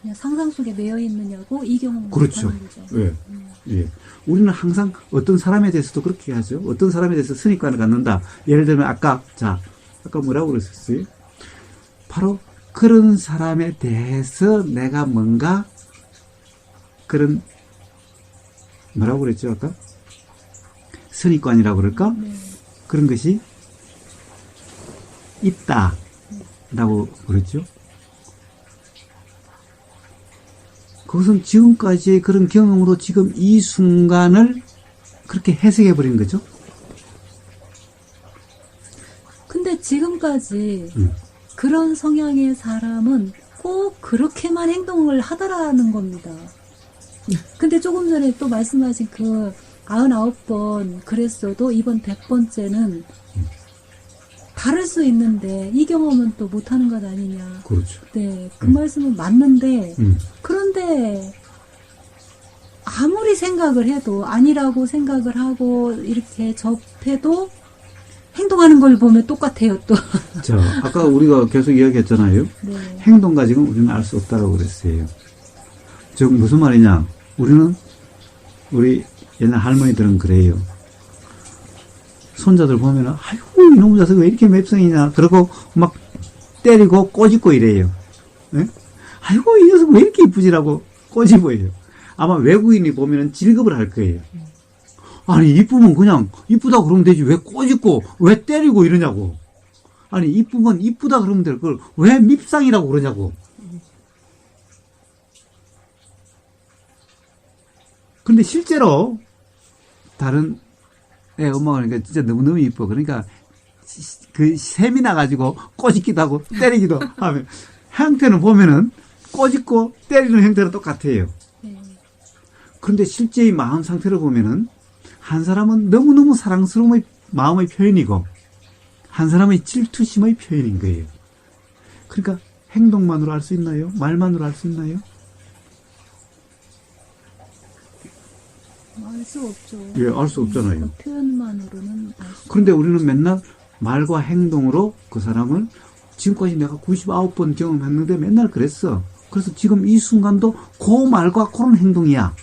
네. 그냥 상상 속에 매여 있느냐고 이 경험을 그렇죠. 못하는 거죠. 예. 예. 우리는 항상 어떤 사람에 대해서도 그렇게 하죠. 어떤 사람에 대해서 선입관을 갖는다. 예를 들면 아까 뭐라고 그랬었어요? 바로 그런 사람에 대해서 내가 뭔가 그런 뭐라고 그랬죠 아까? 선입관이라고 그럴까? 네. 그런 것이 있다라고 그랬죠. 그것은 지금까지의 그런 경험으로 지금 이 순간을 그렇게 해석해버린 거죠. 근데 지금까지 그런 성향의 사람은 꼭 그렇게만 행동을 하더라는 겁니다. 근데 조금 전에 또 말씀하신 그 99번 그랬어도 이번 100번째는 다를 수 있는데 이 경험은 또 못하는 것 아니냐. 그렇죠. 네, 그 말씀은 맞는데 그런데 아무리 생각을 해도 아니라고 생각을 하고 이렇게 접해도 행동하는 걸 보면 똑같아요 또. 자, 아까 우리가 계속 이야기했잖아요. 네. 행동 가지고는 우리는 알 수 없다고 그랬어요. 즉 무슨 말이냐? 우리 옛날 할머니들은 그래요. 손자들 보면은 아이고 이놈 자식 왜 이렇게 맵성이냐 그러고 막 때리고 꼬집고 이래요. 네? 아이고 이 녀석 왜 이렇게 이쁘지라고 꼬집어요. 아마 외국인이 보면은 질급을 할 거예요. 아니 이쁘면 그냥 이쁘다 그러면 되지 왜 꼬집고 왜 때리고 이러냐고. 아니 이쁘면 이쁘다 그러면 될 걸 왜 밉상이라고 그러냐고. 근데 실제로 다른 애 엄마가 그러니까 진짜 너무너무 이뻐. 그러니까 그 셈이 나가지고 꼬집기도 하고 때리기도 하면 형태는 보면은 꼬집고 때리는 형태는 똑같아요. 그런데 실제의 마음 상태를 보면은 한 사람은 너무너무 사랑스러움의 마음의 표현이고 한 사람의 질투심의 표현인 거예요. 그러니까 행동만으로 알 수 있나요? 말만으로 알 수 있나요? 알 수 없죠. 예, 알 수 없잖아요. 그 표현만으로는 알 수. 그런데 우리는 맨날 말과 행동으로 그 사람을 지금까지 내가 99번 경험했는데 맨날 그랬어. 그래서 지금 이 순간도 그 말과 그런 행동이야.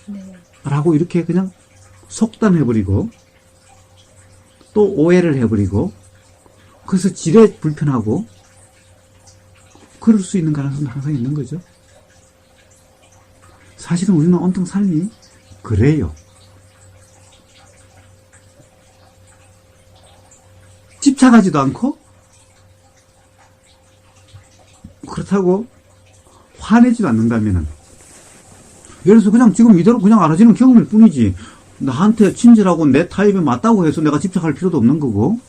네. 라고 이렇게 그냥 속단해버리고 또 오해를 해버리고 그래서 지레 불편하고 그럴 수 있는 가능성도 항상 있는 거죠. 사실은 우리는 온통 삶이 그래요. 집착하지도 않고 그렇다고 화내지도 않는다면은 예를 들어서 그냥 지금 이대로 그냥 알아지는 경험일 뿐이지 나한테 친절하고 내 타입에 맞다고 해서 내가 집착할 필요도 없는 거고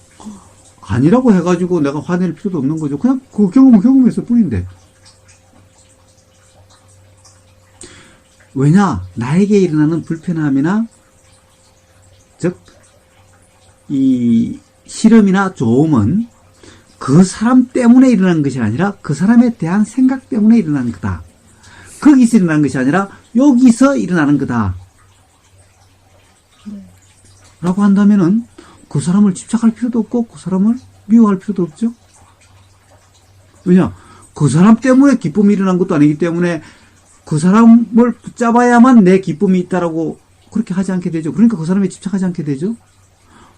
아니라고 해가지고 내가 화낼 필요도 없는 거죠. 그냥 그 경험은 경험했을 뿐인데 왜냐? 나에게 일어나는 불편함이나 즉 이 싫음이나 좋음은 그 사람 때문에 일어난 것이 아니라 그 사람에 대한 생각 때문에 일어나는 거다. 거기서 일어나는 것이 아니라 여기서 일어나는 거다. 라고 한다면은 그 사람을 집착할 필요도 없고 그 사람을 미워할 필요도 없죠. 왜냐? 그 사람 때문에 기쁨이 일어난 것도 아니기 때문에 그 사람을 붙잡아야만 내 기쁨이 있다라고 그렇게 하지 않게 되죠. 그러니까 그 사람에 집착하지 않게 되죠.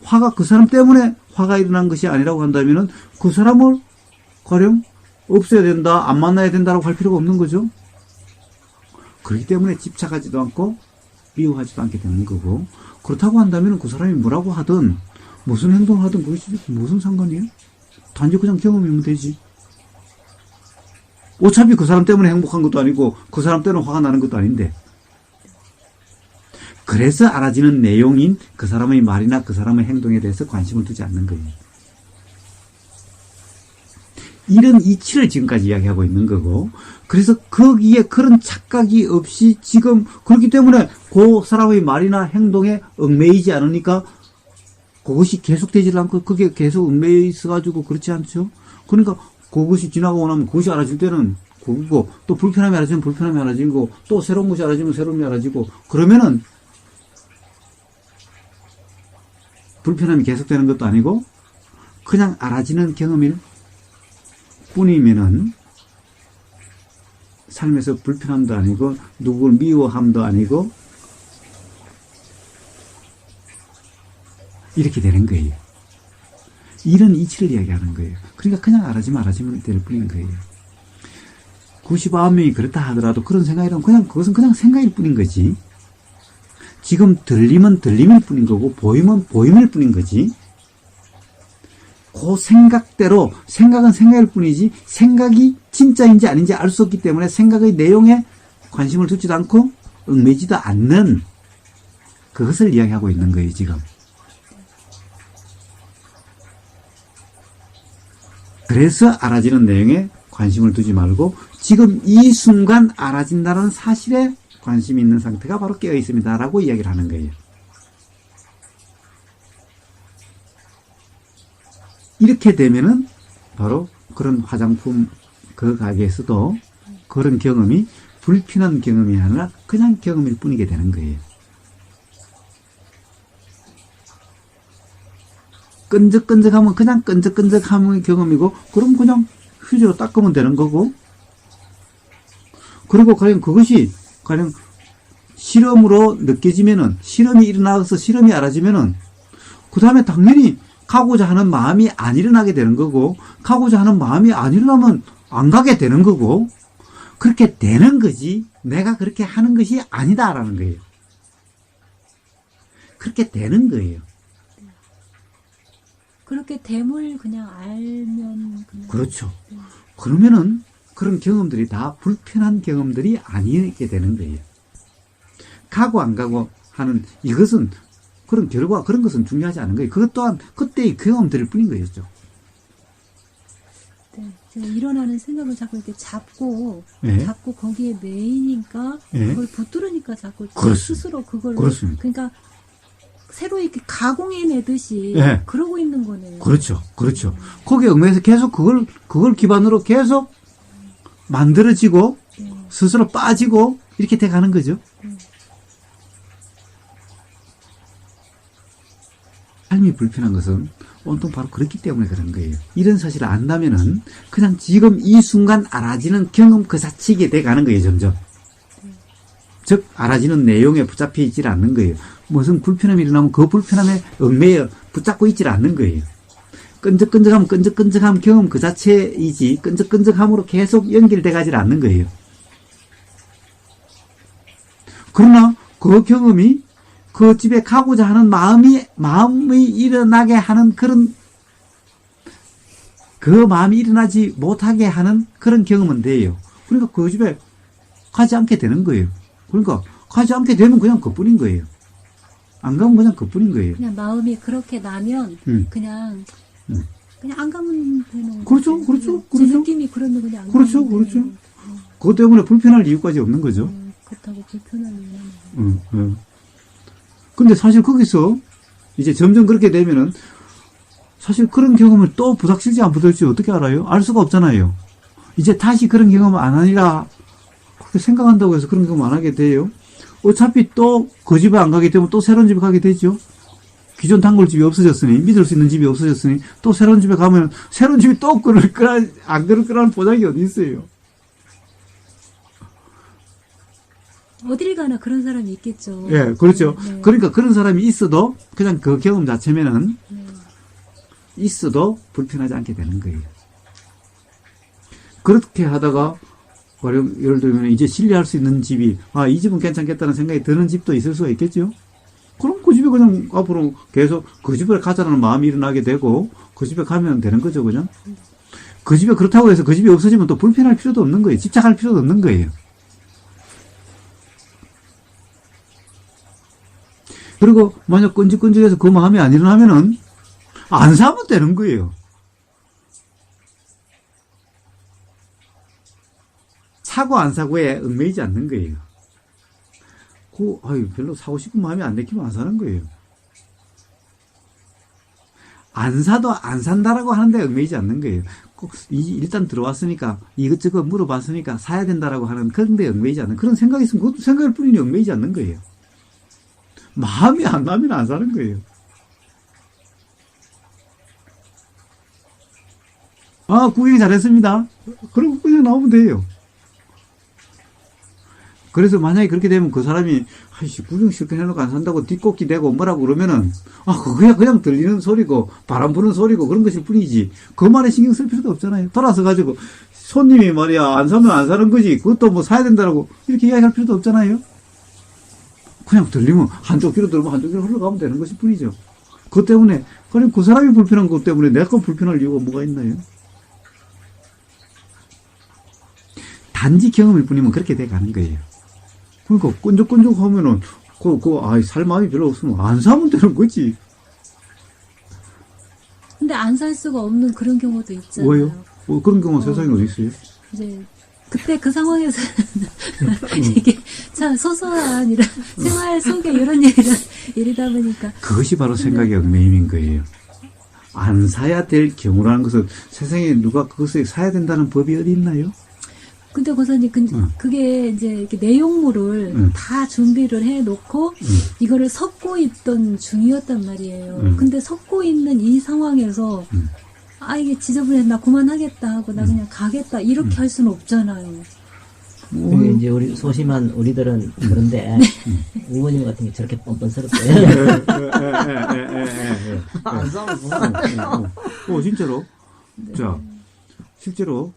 화가 그 사람 때문에 화가 일어난 것이 아니라고 한다면은 그 사람을 가령 없애야 된다, 안 만나야 된다라고 할 필요가 없는 거죠. 그렇기 때문에 집착하지도 않고 미워하지도 않게 되는 거고 그렇다고 한다면 그 사람이 뭐라고 하든 무슨 행동을 하든 그것이 무슨 상관이에요? 단지 그냥 경험이면 되지. 어차피 그 사람 때문에 행복한 것도 아니고 그 사람 때문에 화가 나는 것도 아닌데 그래서 알아지는 내용인 그 사람의 말이나 그 사람의 행동에 대해서 관심을 두지 않는 거예요. 이런 이치를 지금까지 이야기하고 있는 거고 그래서 거기에 그런 착각이 없이 지금 그렇기 때문에 그 사람의 말이나 행동에 얽매이지 않으니까 그것이 계속되지 않고 그게 계속 얽매여 있어가지고 그렇지 않죠. 그러니까 그것이 지나가고 나면 그것이 알아질 때는 그거고 또 불편함이 알아지면 불편함이 알아지고 또 새로운 것이 알아지면 새로움이 알아지고 그러면은 불편함이 계속되는 것도 아니고 그냥 알아지는 경험일 뿐이면은 삶에서 불편함도 아니고 누구를 미워함도 아니고 이렇게 되는 거예요. 이런 이치를 이야기하는 거예요. 그러니까 그냥 알아지면 될 뿐인 거예요. 99명이 그렇다 하더라도 그런 생각이라면 그것은 그냥 생각일 뿐인 거지. 지금 들림은 들림일 뿐인 거고 보임은 보임일 뿐인 거지. 그 생각대로 생각은 생각일 뿐이지 생각이 진짜인지 아닌지 알 수 없기 때문에 생각의 내용에 관심을 두지도 않고 얽매지도 않는 그것을 이야기하고 있는 거예요, 지금. 그래서 알아지는 내용에 관심을 두지 말고 지금 이 순간 알아진다는 사실에 관심이 있는 상태가 바로 깨어 있습니다라고 이야기를 하는 거예요. 이렇게 되면은 바로 그런 화장품 그 가게에서도 그런 경험이 불편한 경험이 아니라 그냥 경험일 뿐이게 되는 거예요. 끈적끈적하면 그냥 끈적끈적함의 경험이고 그럼 그냥 휴지로 닦으면 되는 거고 그리고 과연 그것이 과연 실험으로 느껴지면은 실험이 일어나서 실험이 알아지면은 그 다음에 당연히 가고자 하는 마음이 안 일어나게 되는 거고 가고자 하는 마음이 안 일어나면 안 가게 되는 거고 그렇게 되는 거지 내가 그렇게 하는 것이 아니다라는 거예요. 그렇게 되는 거예요. 그렇게 됨을 그냥 알면 그냥 그렇죠. 그러면은 그런 경험들이 다 불편한 경험들이 아니게 되는 거예요. 가고 안 가고 하는 이것은 그런 결과 그런 것은 중요하지 않은 거예요. 그것 또한 그때의 경험들일 뿐인 거였죠. 네, 제가 일어나는 생각을 자꾸 이렇게 잡고 예. 자꾸 거기에 매이니까 예. 그걸 붙들으니까 자꾸 그렇습니다. 스스로 그걸 그렇습니다. 그러니까 새로 이렇게 가공해내듯이 예. 그러고 있는 거네요. 그렇죠. 그렇죠. 거기에 얽매여서 계속 그걸 기반으로 계속 만들어지고 네. 스스로 빠지고 이렇게 돼 가는 거죠. 삶이 불편한 것은 온통 바로 그렇기 때문에 그런 거예요. 이런 사실을 안다면은 그냥 지금 이 순간 알아지는 경험 그 자체가 돼 가는 거예요, 점점. 즉, 알아지는 내용에 붙잡혀 있질 않는 거예요. 무슨 불편함이 일어나면 그 불편함에 얽매여 붙잡고 있질 않는 거예요. 끈적끈적함 경험 그 자체이지 끈적끈적함으로 계속 연결돼 가질 않는 거예요. 그러나 그 경험이 그 집에 가고자 하는 마음이 일어나게 하는 그 마음이 일어나지 못하게 하는 그런 경험은 돼요. 그러니까 그 집에 가지 않게 되는 거예요. 그러니까 가지 않게 되면 그냥 그뿐인 거예요. 안 가면 그냥 그뿐인 거예요. 그냥 마음이 그렇게 나면 그냥 안 가면 되는 그렇죠, 거죠. 그렇죠, 제 그렇죠. 느낌이 그러면 그냥 안 그렇죠, 가면 그렇죠. 돼요. 그것 때문에 불편할 이유까지 없는 거죠. 그렇다고 불편한 이유는 근데 사실 거기서 이제 점점 그렇게 되면은 사실 그런 경험을 또 부닥칠지 안 부닥칠지 어떻게 알아요? 알 수가 없잖아요. 이제 다시 그런 경험 안 하니라 그렇게 생각한다고 해서 그런 경험 안 하게 돼요. 어차피 또 그 집에 안 가게 되면 또 새로운 집에 가게 되죠. 기존 단골집이 없어졌으니 믿을 수 있는 집이 없어졌으니 또 새로운 집에 가면 새로운 집이 또 그럴 거라 안 그럴 거라는 보장이 어디 있어요. 어딜 가나 그런 사람이 있겠죠. 예, 그렇죠. 네. 그러니까 그런 사람이 있어도 그냥 그 경험 자체면은 있어도 불편하지 않게 되는 거예요. 그렇게 하다가 예를 들면 이제 신뢰할 수 있는 집이 이 집은 괜찮겠다는 생각이 드는 집도 있을 수가 있겠죠. 그럼 그 집에 그냥 앞으로 계속 그 집에 가자라는 마음이 일어나게 되고 그 집에 가면 되는 거죠, 그냥. 그 집에 그렇다고 해서 그 집이 없어지면 또 불편할 필요도 없는 거예요. 집착할 필요도 없는 거예요. 그리고 만약 끈적끈적해서 그 마음이 안 일어나면은 안 사면 되는 거예요. 사고 안 사고에 얽매이지 않는 거예요. 별로 사고 싶은 마음이 안 내키면 안 사는 거예요. 안 사도 안 산다라고 하는데 얽매이지 않는 거예요. 일단 들어왔으니까 이것저것 물어봤으니까 사야 된다라고 하는 그런 데 얽매이지 않는 그런 생각이 있으면 그것도 생각일 뿐이니 얽매이지 않는 거예요. 마음이 안 나면 안 사는 거예요. 구경 잘했습니다. 그리고 그냥 나오면 돼요. 그래서 만약에 그렇게 되면 그 사람이, 아이씨, 구경 실컷 해놓고 안 산다고 뒷꽂기 대고 뭐라고 그러면은, 그거야 그냥 들리는 소리고, 바람 부는 소리고 그런 것일 뿐이지. 그 말에 신경 쓸 필요도 없잖아요. 돌아서 가지고, 손님이 말이야, 안 사면 안 사는 거지. 그것도 뭐 사야 된다라고, 이렇게 이야기할 필요도 없잖아요. 그냥 들리면, 한쪽 귀로 들으면 한쪽 귀로 흘러가면 되는 것일 뿐이죠. 그것 때문에, 그럼 그 사람이 불편한 것 때문에 내가 불편할 이유가 뭐가 있나요? 단지 경험일 뿐이면 그렇게 돼 가는 거예요. 그러니까 끈적끈적 하면은 살 마음이 별로 없으면 안 사면 되는 거지. 근데 안 살 수가 없는 그런 경우도 있잖아요. 왜요? 그런 경우가 세상에 어디 있어요? 이제 그때 그 상황에서 이게 참 소소한 이런 생활 속에 이런 일이다 보니까 그것이 바로 생각의 얽매임인 거예요. 안 사야 될 경우라는 것은 세상에 누가 그것을 사야 된다는 법이 어디 있나요? 근데 고사님, 그게 이제 이렇게 내용물을 다 준비를 해놓고 이거를 섞고 있던 중이었단 말이에요. 근데 섞고 있는 이 상황에서 이게 지저분해, 나 그만하겠다 하고 나 그냥 가겠다 이렇게 할 수는 없잖아요. 그게 이제 우리 소심한 우리들은 그런데 우모님 같은 게 저렇게 뻔뻔스럽대요. 안 싸우고. 진짜로? 자, 실제로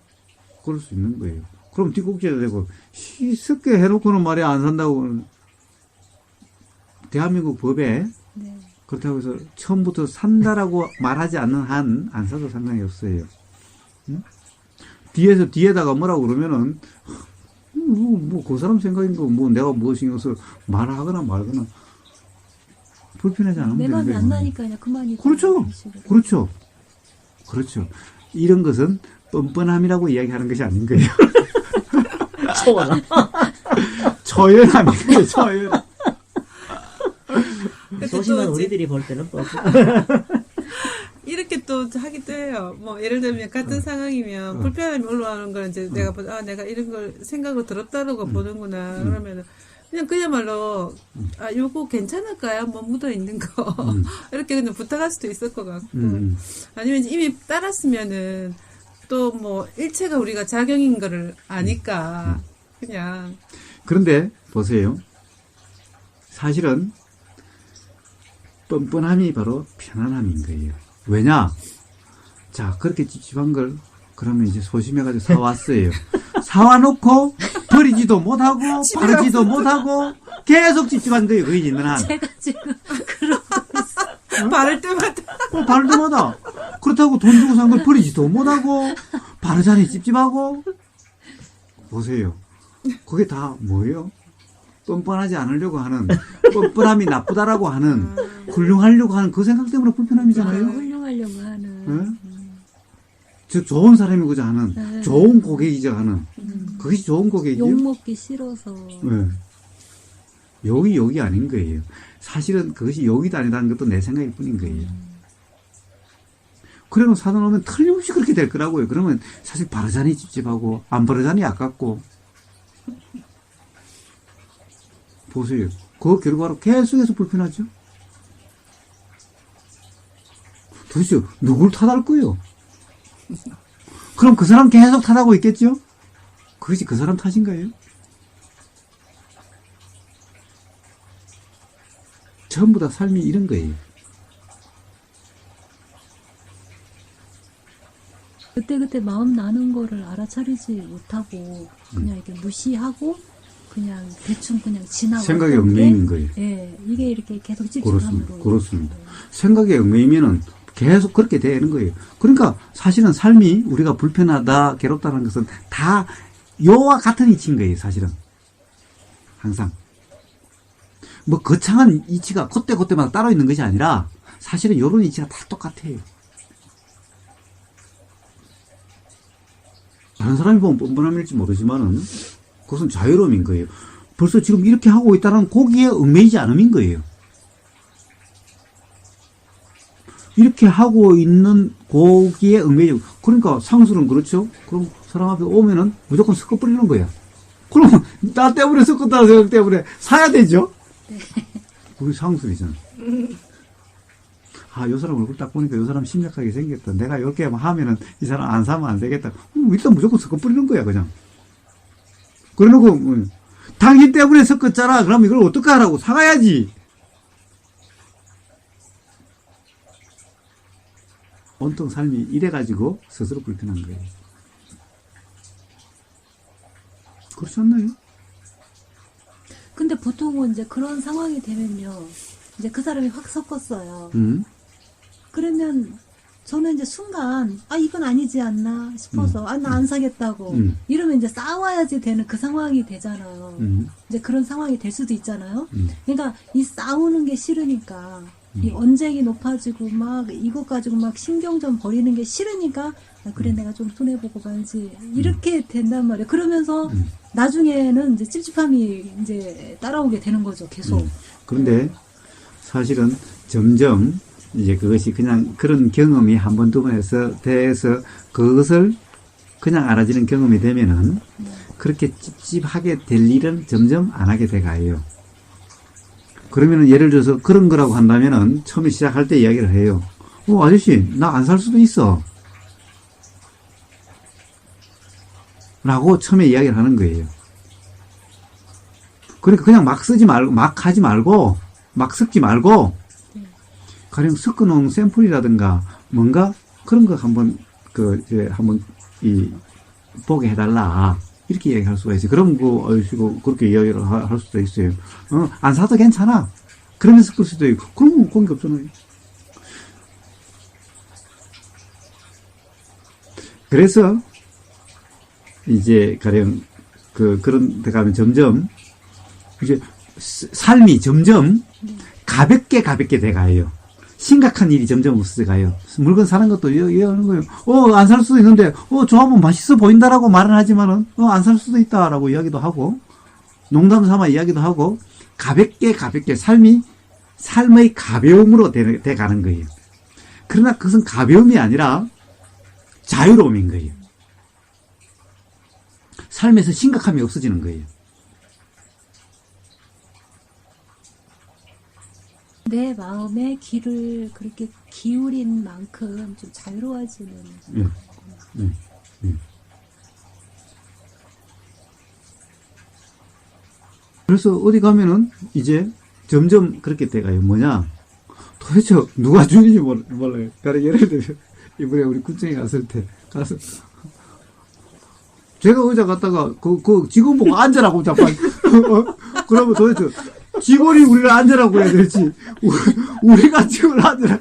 그럴 수 있는 거예요. 그럼 뒷꼭지에다 대고 쉽게 해놓고는 말이야 안 산다고. 대한민국 법에 네. 그렇다고 해서 처음부터 산다라고 말하지 않는 한 안 사도 상관이 없어요. 응? 뒤에다가 뭐라고 그러면은 그 사람 생각인 거 내가 뭐 신경 써 말하거나 말거나 불편하지 않으면 내 마음이 되는 안 거예요. 나니까 그냥 그만이. 그렇죠. 이런 것은 뻔뻔함이라고 이야기하는 것이 아닌 거예요. 초연함이에요, 초연. 소심한 우리들이 볼 때는 뻔. 이렇게 또 하기도 해요. 뭐 예를 들면 같은 상황이면 불편함이 올라오는 걸 이제 내가 내가 이런 걸 생각을 들었다라고 보는구나. 그러면은 그냥 그야말로 요거 괜찮을까요? 뭐 묻어 있는 거 이렇게 그냥 부탁할 수도 있을 것 같고 아니면 이미 따랐으면은 또 뭐 일체가 우리가 작용인 거를 아니까 그냥. 그런데 보세요. 사실은 뻔뻔함이 바로 편안함인 거예요. 왜냐? 자, 그렇게 찝찝한 걸 그러면 이제 소심해가지고 사왔어요. 사와놓고 버리지도 못하고 바르지도 못하고 계속 찝찝한 거예요. 거기 있는 한. 제가 지금 그러고 있어. 바를 때마다. 바를 때마다. 그렇다고 돈 주고 산 걸 버리지도 못하고 바르자니 찝찝하고. 보세요. 그게 다 뭐예요? 뻔뻔하지 않으려고 하는, 뻔뻔함이 나쁘다라고 하는, 훌륭하려고 하는 그 생각 때문에 불편함이잖아요. 훌륭하려고 하는. 저 좋은 사람이고자 하는, 좋은 고객이자 하는, 그것이 좋은 고객이요. 욕먹기 싫어서. 욕이 아닌 거예요. 사실은 그것이 욕이도 아니라는 것도 내 생각일 뿐인 거예요. 그래놓고 사다 놓으면 틀림없이 그렇게 될 거라고요. 그러면 사실 바르자니 찝찝하고, 안 바르자니 아깝고. 보세요. 그 결과로 계속해서 불편하죠? 도대체 누굴 탓할 거예요? 그럼 그 사람 계속 탓하고 있겠죠? 그것이 그 사람 탓인가요? 전부 다 삶이 이런 거예요. 그때 마음 나는 거를 알아차리지 못하고 그냥 이렇게 무시하고 그냥 대충 그냥 지나갔던 생각의 얽매임인 거예요. 예, 이게 이렇게 계속 찝찝함으로. 그렇습니다. 생각의 얽매이면은 계속 그렇게 되는 거예요. 그러니까 사실은 삶이 우리가 불편하다, 괴롭다는 것은 다 요와 같은 이치인 거예요, 사실은. 항상. 뭐 거창한 이치가 그때마다 따로 있는 것이 아니라 사실은 요런 이치가 다 똑같아요. 다른 사람이 보면 뻔뻔함일지 모르지만은 그것은 자유로움인 거예요. 벌써 지금 이렇게 하고 있다는 거기에 얽매이지 않음인 거예요. 이렇게 하고 있는 거기에 얽매이지. 그러니까 상술은 그렇죠. 그럼 사람 앞에 오면은 무조건 섞어 뿌리는 거야. 그럼 나 때문에 섞었다는 생각 때문에 사야 되죠. 네. 그게 상술이잖아. 요 사람 얼굴 딱 보니까 요 사람 심각하게 생겼다. 내가 이렇게 하면은 이 사람 안 사면 안 되겠다. 일단 무조건 섞어 뿌리는 거야, 그냥. 그러놓고 당신 때문에 섞었잖아. 그럼 이걸 어떻게 하라고? 사과해야지. 온통 삶이 이래가지고 스스로 불편한 거예요. 그렇지 않나요? 근데 보통은 이제 그런 상황이 되면요. 이제 그 사람이 확 섞었어요. 그러면 저는 이제 순간 이건 아니지 않나 싶어서 나 안 사겠다고 이러면 이제 싸워야지 되는 그 상황이 되잖아요. 이제 그런 상황이 될 수도 있잖아요. 그러니까 이 싸우는 게 싫으니까 이 언쟁이 높아지고 막 이것 가지고 막 신경전 벌이는 게 싫으니까 그래 내가 좀 손해보고 말지 이렇게 된단 말이에요. 그러면서 나중에는 이제 찝찝함이 이제 따라오게 되는 거죠. 계속. 그런데 사실은 점점 이제 그것이 그냥 그런 경험이 한 번, 두 번에서 돼서 그것을 그냥 알아지는 경험이 되면은 그렇게 찝찝하게 될 일은 점점 안 하게 돼가요. 그러면은 예를 들어서 그런 거라고 한다면은 처음에 시작할 때 이야기를 해요. 아저씨, 나 안 살 수도 있어. 라고 처음에 이야기를 하는 거예요. 그러니까 그냥 막 쓰지 말고, 막 하지 말고, 막 섞지 말고, 가령 섞어놓은 샘플이라든가, 뭔가 그런 거 한번, 한번, 보게 해달라. 이렇게 이야기할 수가 있어요. 그럼 그렇게 이야기를 할 수도 있어요. 안 사도 괜찮아. 그러면서 섞을 수도 있고, 그런 건 관계 없잖아요. 그래서, 이제, 가령, 그런 데 가면 점점, 이제, 삶이 점점 가볍게 돼가요. 심각한 일이 점점 없어져가요. 물건 사는 것도 이해하는 거예요. 안 살 수도 있는데, 조합은 맛있어 보인다라고 말은 하지만은, 안 살 수도 있다라고 이야기도 하고, 농담 삼아 이야기도 하고, 가볍게 삶의 가벼움으로 돼가는 거예요. 그러나 그것은 가벼움이 아니라 자유로움인 거예요. 삶에서 심각함이 없어지는 거예요. 내 마음의 귀를 그렇게 기울인 만큼 좀 자유로워지는. 그래서 어디 가면은 이제 점점 그렇게 돼가요. 뭐냐? 도대체 누가 주인인지 몰라요. 가령 예를 들면 이번에 우리 군청에 갔을 때 가서 제가 의자 갔다가 그 직원 보고 앉으라고 자꾸 그러면 도대체 직원이 우리를 앉으라고 해야 될지 우리가 직원을 앉으라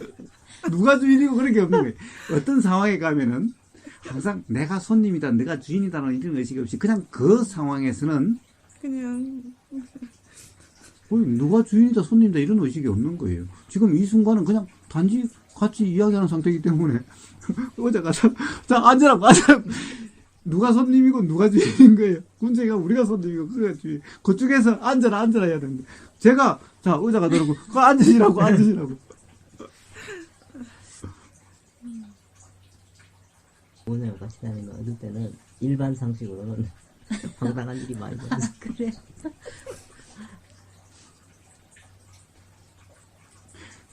누가 주인이고 그런 게 없는 거예요. 어떤 상황에 가면은 항상 내가 손님이다 내가 주인이다라는 이런 의식이 없이 그냥 그 상황에서는 그냥 누가 주인이다 손님이다 이런 의식이 없는 거예요. 지금 이 순간은 그냥 단지 같이 이야기하는 상태이기 때문에 의자 가서 자 앉으라고 누가 손님이고 누가 주인인 거예요. 군청이가 우리가 손님이고 그가 주인. 그쪽에서 앉아라 해야 되는데 제가 자 의자가 들어오고 그거 앉으시라고. 오늘 같이 다니면 어떨 때는 일반 상식으로는 황당한 일이 많이 벌어요. 그래.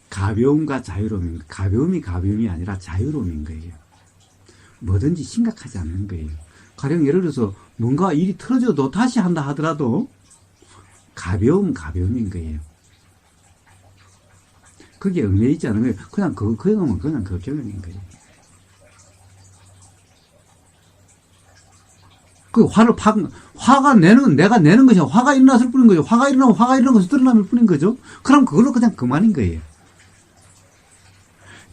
가벼움과 자유로움인 가벼움이 아니라 자유로움인 거예요. 뭐든지 심각하지 않는 거예요. 가령 예를 들어서 뭔가 일이 틀어져도 다시 한다 하더라도 가벼움인 거예요. 그게 얽매이지 않은 거예요. 그냥 그 경험은 그냥 그 경험인 거예요. 그 화가 내가 내는 것이 화가 일어났을 뿐인 거죠. 화가 일어나면 화가 일어난 것이 드러날 뿐인 거죠. 그럼 그걸로 그냥 그만인 거예요.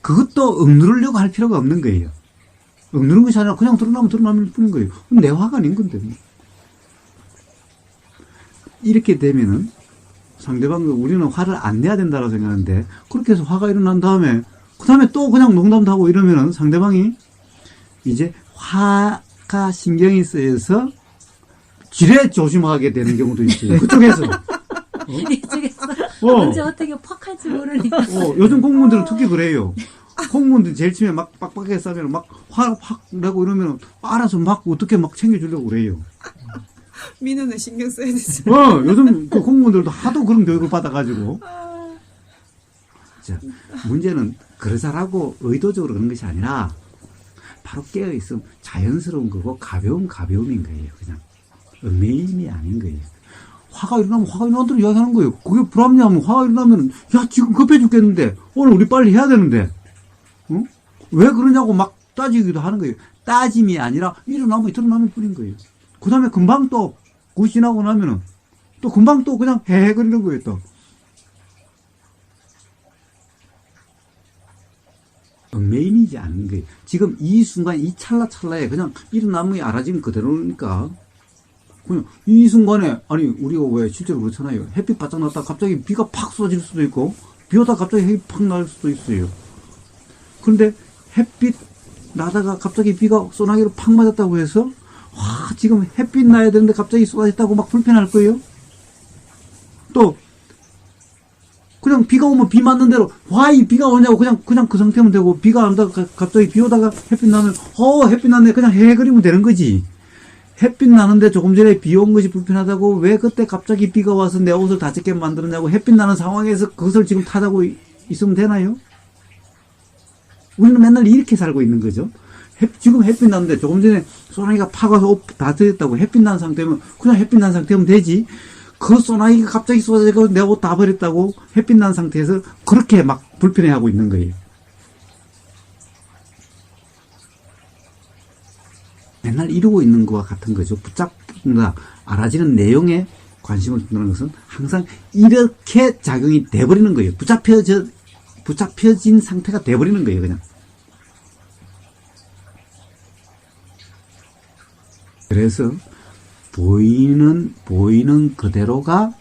그것도 억누르려고 할 필요가 없는 거예요. 억누르는 것이 아니라 그냥 드러나면 뿐인 거예요. 내 화가 아닌 건데. 이렇게 되면은 상대방도 우리는 화를 안 내야 된다고 생각하는데 그렇게 해서 화가 일어난 다음에 그 다음에 또 그냥 농담도 하고 이러면은 상대방이 이제 화가 신경이 쓰여서 지레 조심하게 되는 경우도 있어요. 그쪽에서. 이쪽에서 언제 어떻게 퍽 할지 모르니까. 요즘 공무원들은 특히 그래요. 공무원들이 제일 처음에 막 빡빡하게 싸면 막 화를 확 내고 이러면 알아서 막 어떻게 막 챙겨주려고 그래요. 민원에 신경 써야 되지. 요즘 그 공무원들도 하도 그런 교육을 받아가지고. 자, 문제는 그러자라고 의도적으로 그런 것이 아니라 바로 깨어있으면 자연스러운 거고 가벼움인 거예요. 그냥 얽매임이 아닌 거예요. 화가 일어나면 화가 일어난 대로 이야기하는 거예요. 그게 불합리하면 화가 일어나면, 야, 지금 급해 죽겠는데, 오늘 우리 빨리 해야 되는데, 응? 왜 그러냐고 막 따지기도 하는 거예요. 따짐이 아니라 일어나면 드러나면 뿐인 거예요. 그 다음에 금방 또, 그거 지나고 나면은, 또 금방 또 그냥 헤헤거리는 거예요, 또. 얽매이지 않는 거예요. 지금 이 순간, 이 찰나찰나에 그냥 일어나면 알아지면 그대로니까. 그냥 이 순간에, 아니, 우리가 왜 실제로 그렇잖아요. 햇빛 바짝 났다 갑자기 비가 팍 쏟아질 수도 있고, 비 오다 갑자기 햇빛 팍 날 수도 있어요. 그런데 햇빛 나다가 갑자기 비가 소나기로 팍 맞았다고 해서, 와, 지금 햇빛 나야 되는데 갑자기 쏟아졌다고 막 불편할 거예요? 또, 그냥 비가 오면 비 맞는 대로, 와, 이 비가 오냐고 그냥 그 상태면 되고, 비가 안 오다가 갑자기 비 오다가 햇빛 나면, 햇빛 났네. 그냥 헤헤거리면 되는 거지. 햇빛 나는데 조금 전에 비 온 것이 불편하다고 왜 그때 갑자기 비가 와서 내 옷을 다 젖게 만들었냐고 햇빛 나는 상황에서 그것을 지금 타자고 있으면 되나요? 우리는 맨날 이렇게 살고 있는 거죠. 지금 햇빛 나는데 조금 전에 소나기가 팍 와서 옷 다 젖었다고 햇빛 난 상태면 그냥 햇빛 난 상태면 되지. 그 소나기가 갑자기 쏟아지고 내 옷 다 버렸다고 햇빛 난 상태에서 그렇게 막 불편해하고 있는 거예요. 맨날 이루고 있는 것과 같은 거죠. 붙잡는다, 알아지는 내용에 관심을 두는 것은 항상 이렇게 작용이 돼버리는 거예요. 붙잡혀진 상태가 돼버리는 거예요, 그냥. 그래서 보이는 그대로가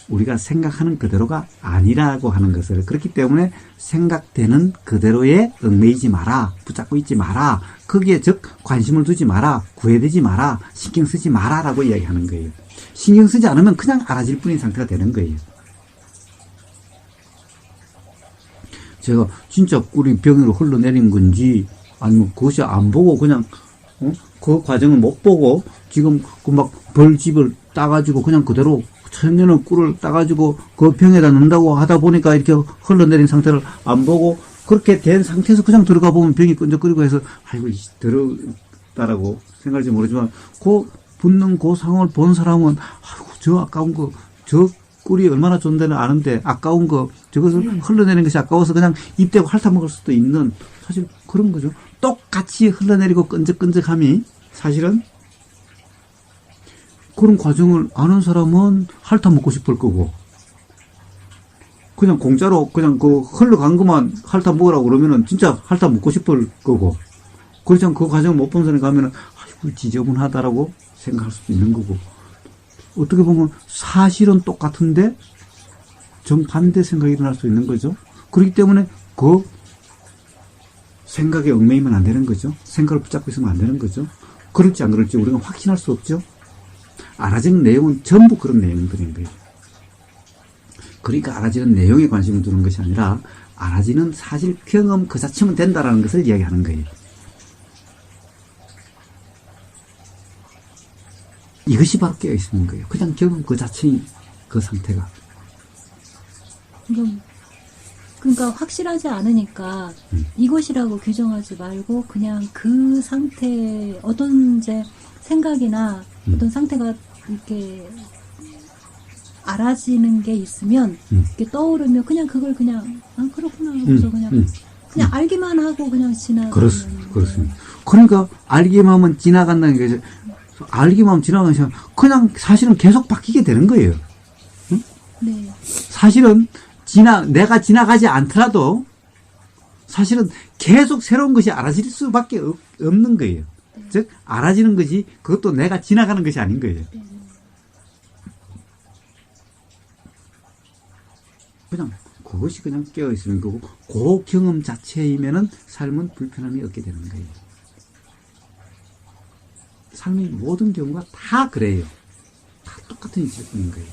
우리가 생각하는 그대로가 아니라고 하는 것을, 그렇기 때문에 생각되는 그대로에 얽매이지 마라, 붙잡고 있지 마라, 거기에 즉 관심을 두지 마라, 구애되지 마라, 신경 쓰지 마라 라고 이야기하는 거예요. 신경 쓰지 않으면 그냥 알아질 뿐인 상태가 되는 거예요. 제가 진짜 꿀이 병으로 흘러내린 건지 아니면 그것이 안 보고 그냥 그 과정을 못 보고 지금 그 막 벌집을 따가지고 그냥 그대로 천년의 꿀을 따가지고 그 병에다 넣는다고 하다 보니까 이렇게 흘러내린 상태를 안 보고 그렇게 된 상태에서 그냥 들어가 보면 병이 끈적거리고 해서 아이고 더럽다라고 생각할지 모르지만 그 붙는 그 상황을 본 사람은 아이고 저 아까운 거 저 꿀이 얼마나 좋은데는 아는데 아까운 거 저것을 흘러내리는 것이 아까워서 그냥 입 대고 핥아먹을 수도 있는 사실 그런 거죠. 똑같이 흘러내리고 끈적끈적함이 사실은 그런 과정을 아는 사람은 핥아먹고 싶을 거고 그냥 공짜로 그냥 그 흘러간 것만 핥아먹으라고 그러면은 진짜 핥아먹고 싶을 거고 그렇지만 그 과정을 못 본 사람이 가면은 아이고 지저분하다라고 생각할 수도 있는 거고 어떻게 보면 사실은 똑같은데 정반대 생각이 일어날 수 있는 거죠. 그렇기 때문에 그 생각에 얽매이면 안 되는 거죠. 생각을 붙잡고 있으면 안 되는 거죠. 그럴지 안 그럴지 우리가 확신할 수 없죠. 알아지는 내용은 전부 그런 내용들인 거예요. 그러니까 알아지는 내용에 관심을 두는 것이 아니라 알아지는 사실 경험 그 자체면 된다라는 것을 이야기하는 거예요. 이것이 바로 깨어있는 거예요. 그냥 경험 그 자체인 그 상태가. 그러니까 확실하지 않으니까 이것이라고 규정하지 말고 그냥 그 상태 어떤 이제 생각이나 어떤 상태가 이렇게 알아지는 게 있으면 이렇게 떠오르면 그냥 그걸 그냥 그렇구나 하고서 그냥 알기만 하고 그냥 지나가는 그렇습니다. 그러니까 알기만 하면 지나간다는 게 알기만 하면 지나가면 그냥 사실은 계속 바뀌게 되는 거예요. 응? 네. 사실은 내가 지나가지 않더라도 사실은 계속 새로운 것이 알아질 수밖에 없는 거예요. 네. 즉 알아지는 것이 그것도 내가 지나가는 것이 아닌 거예요. 네. 그냥 그것이 그냥 깨어있는 거고 그 경험 자체이면은 삶은 불편함이 없게 되는 거예요. 삶의 모든 경우가 다 그래요. 다 똑같은 이치일 뿐인 거예요.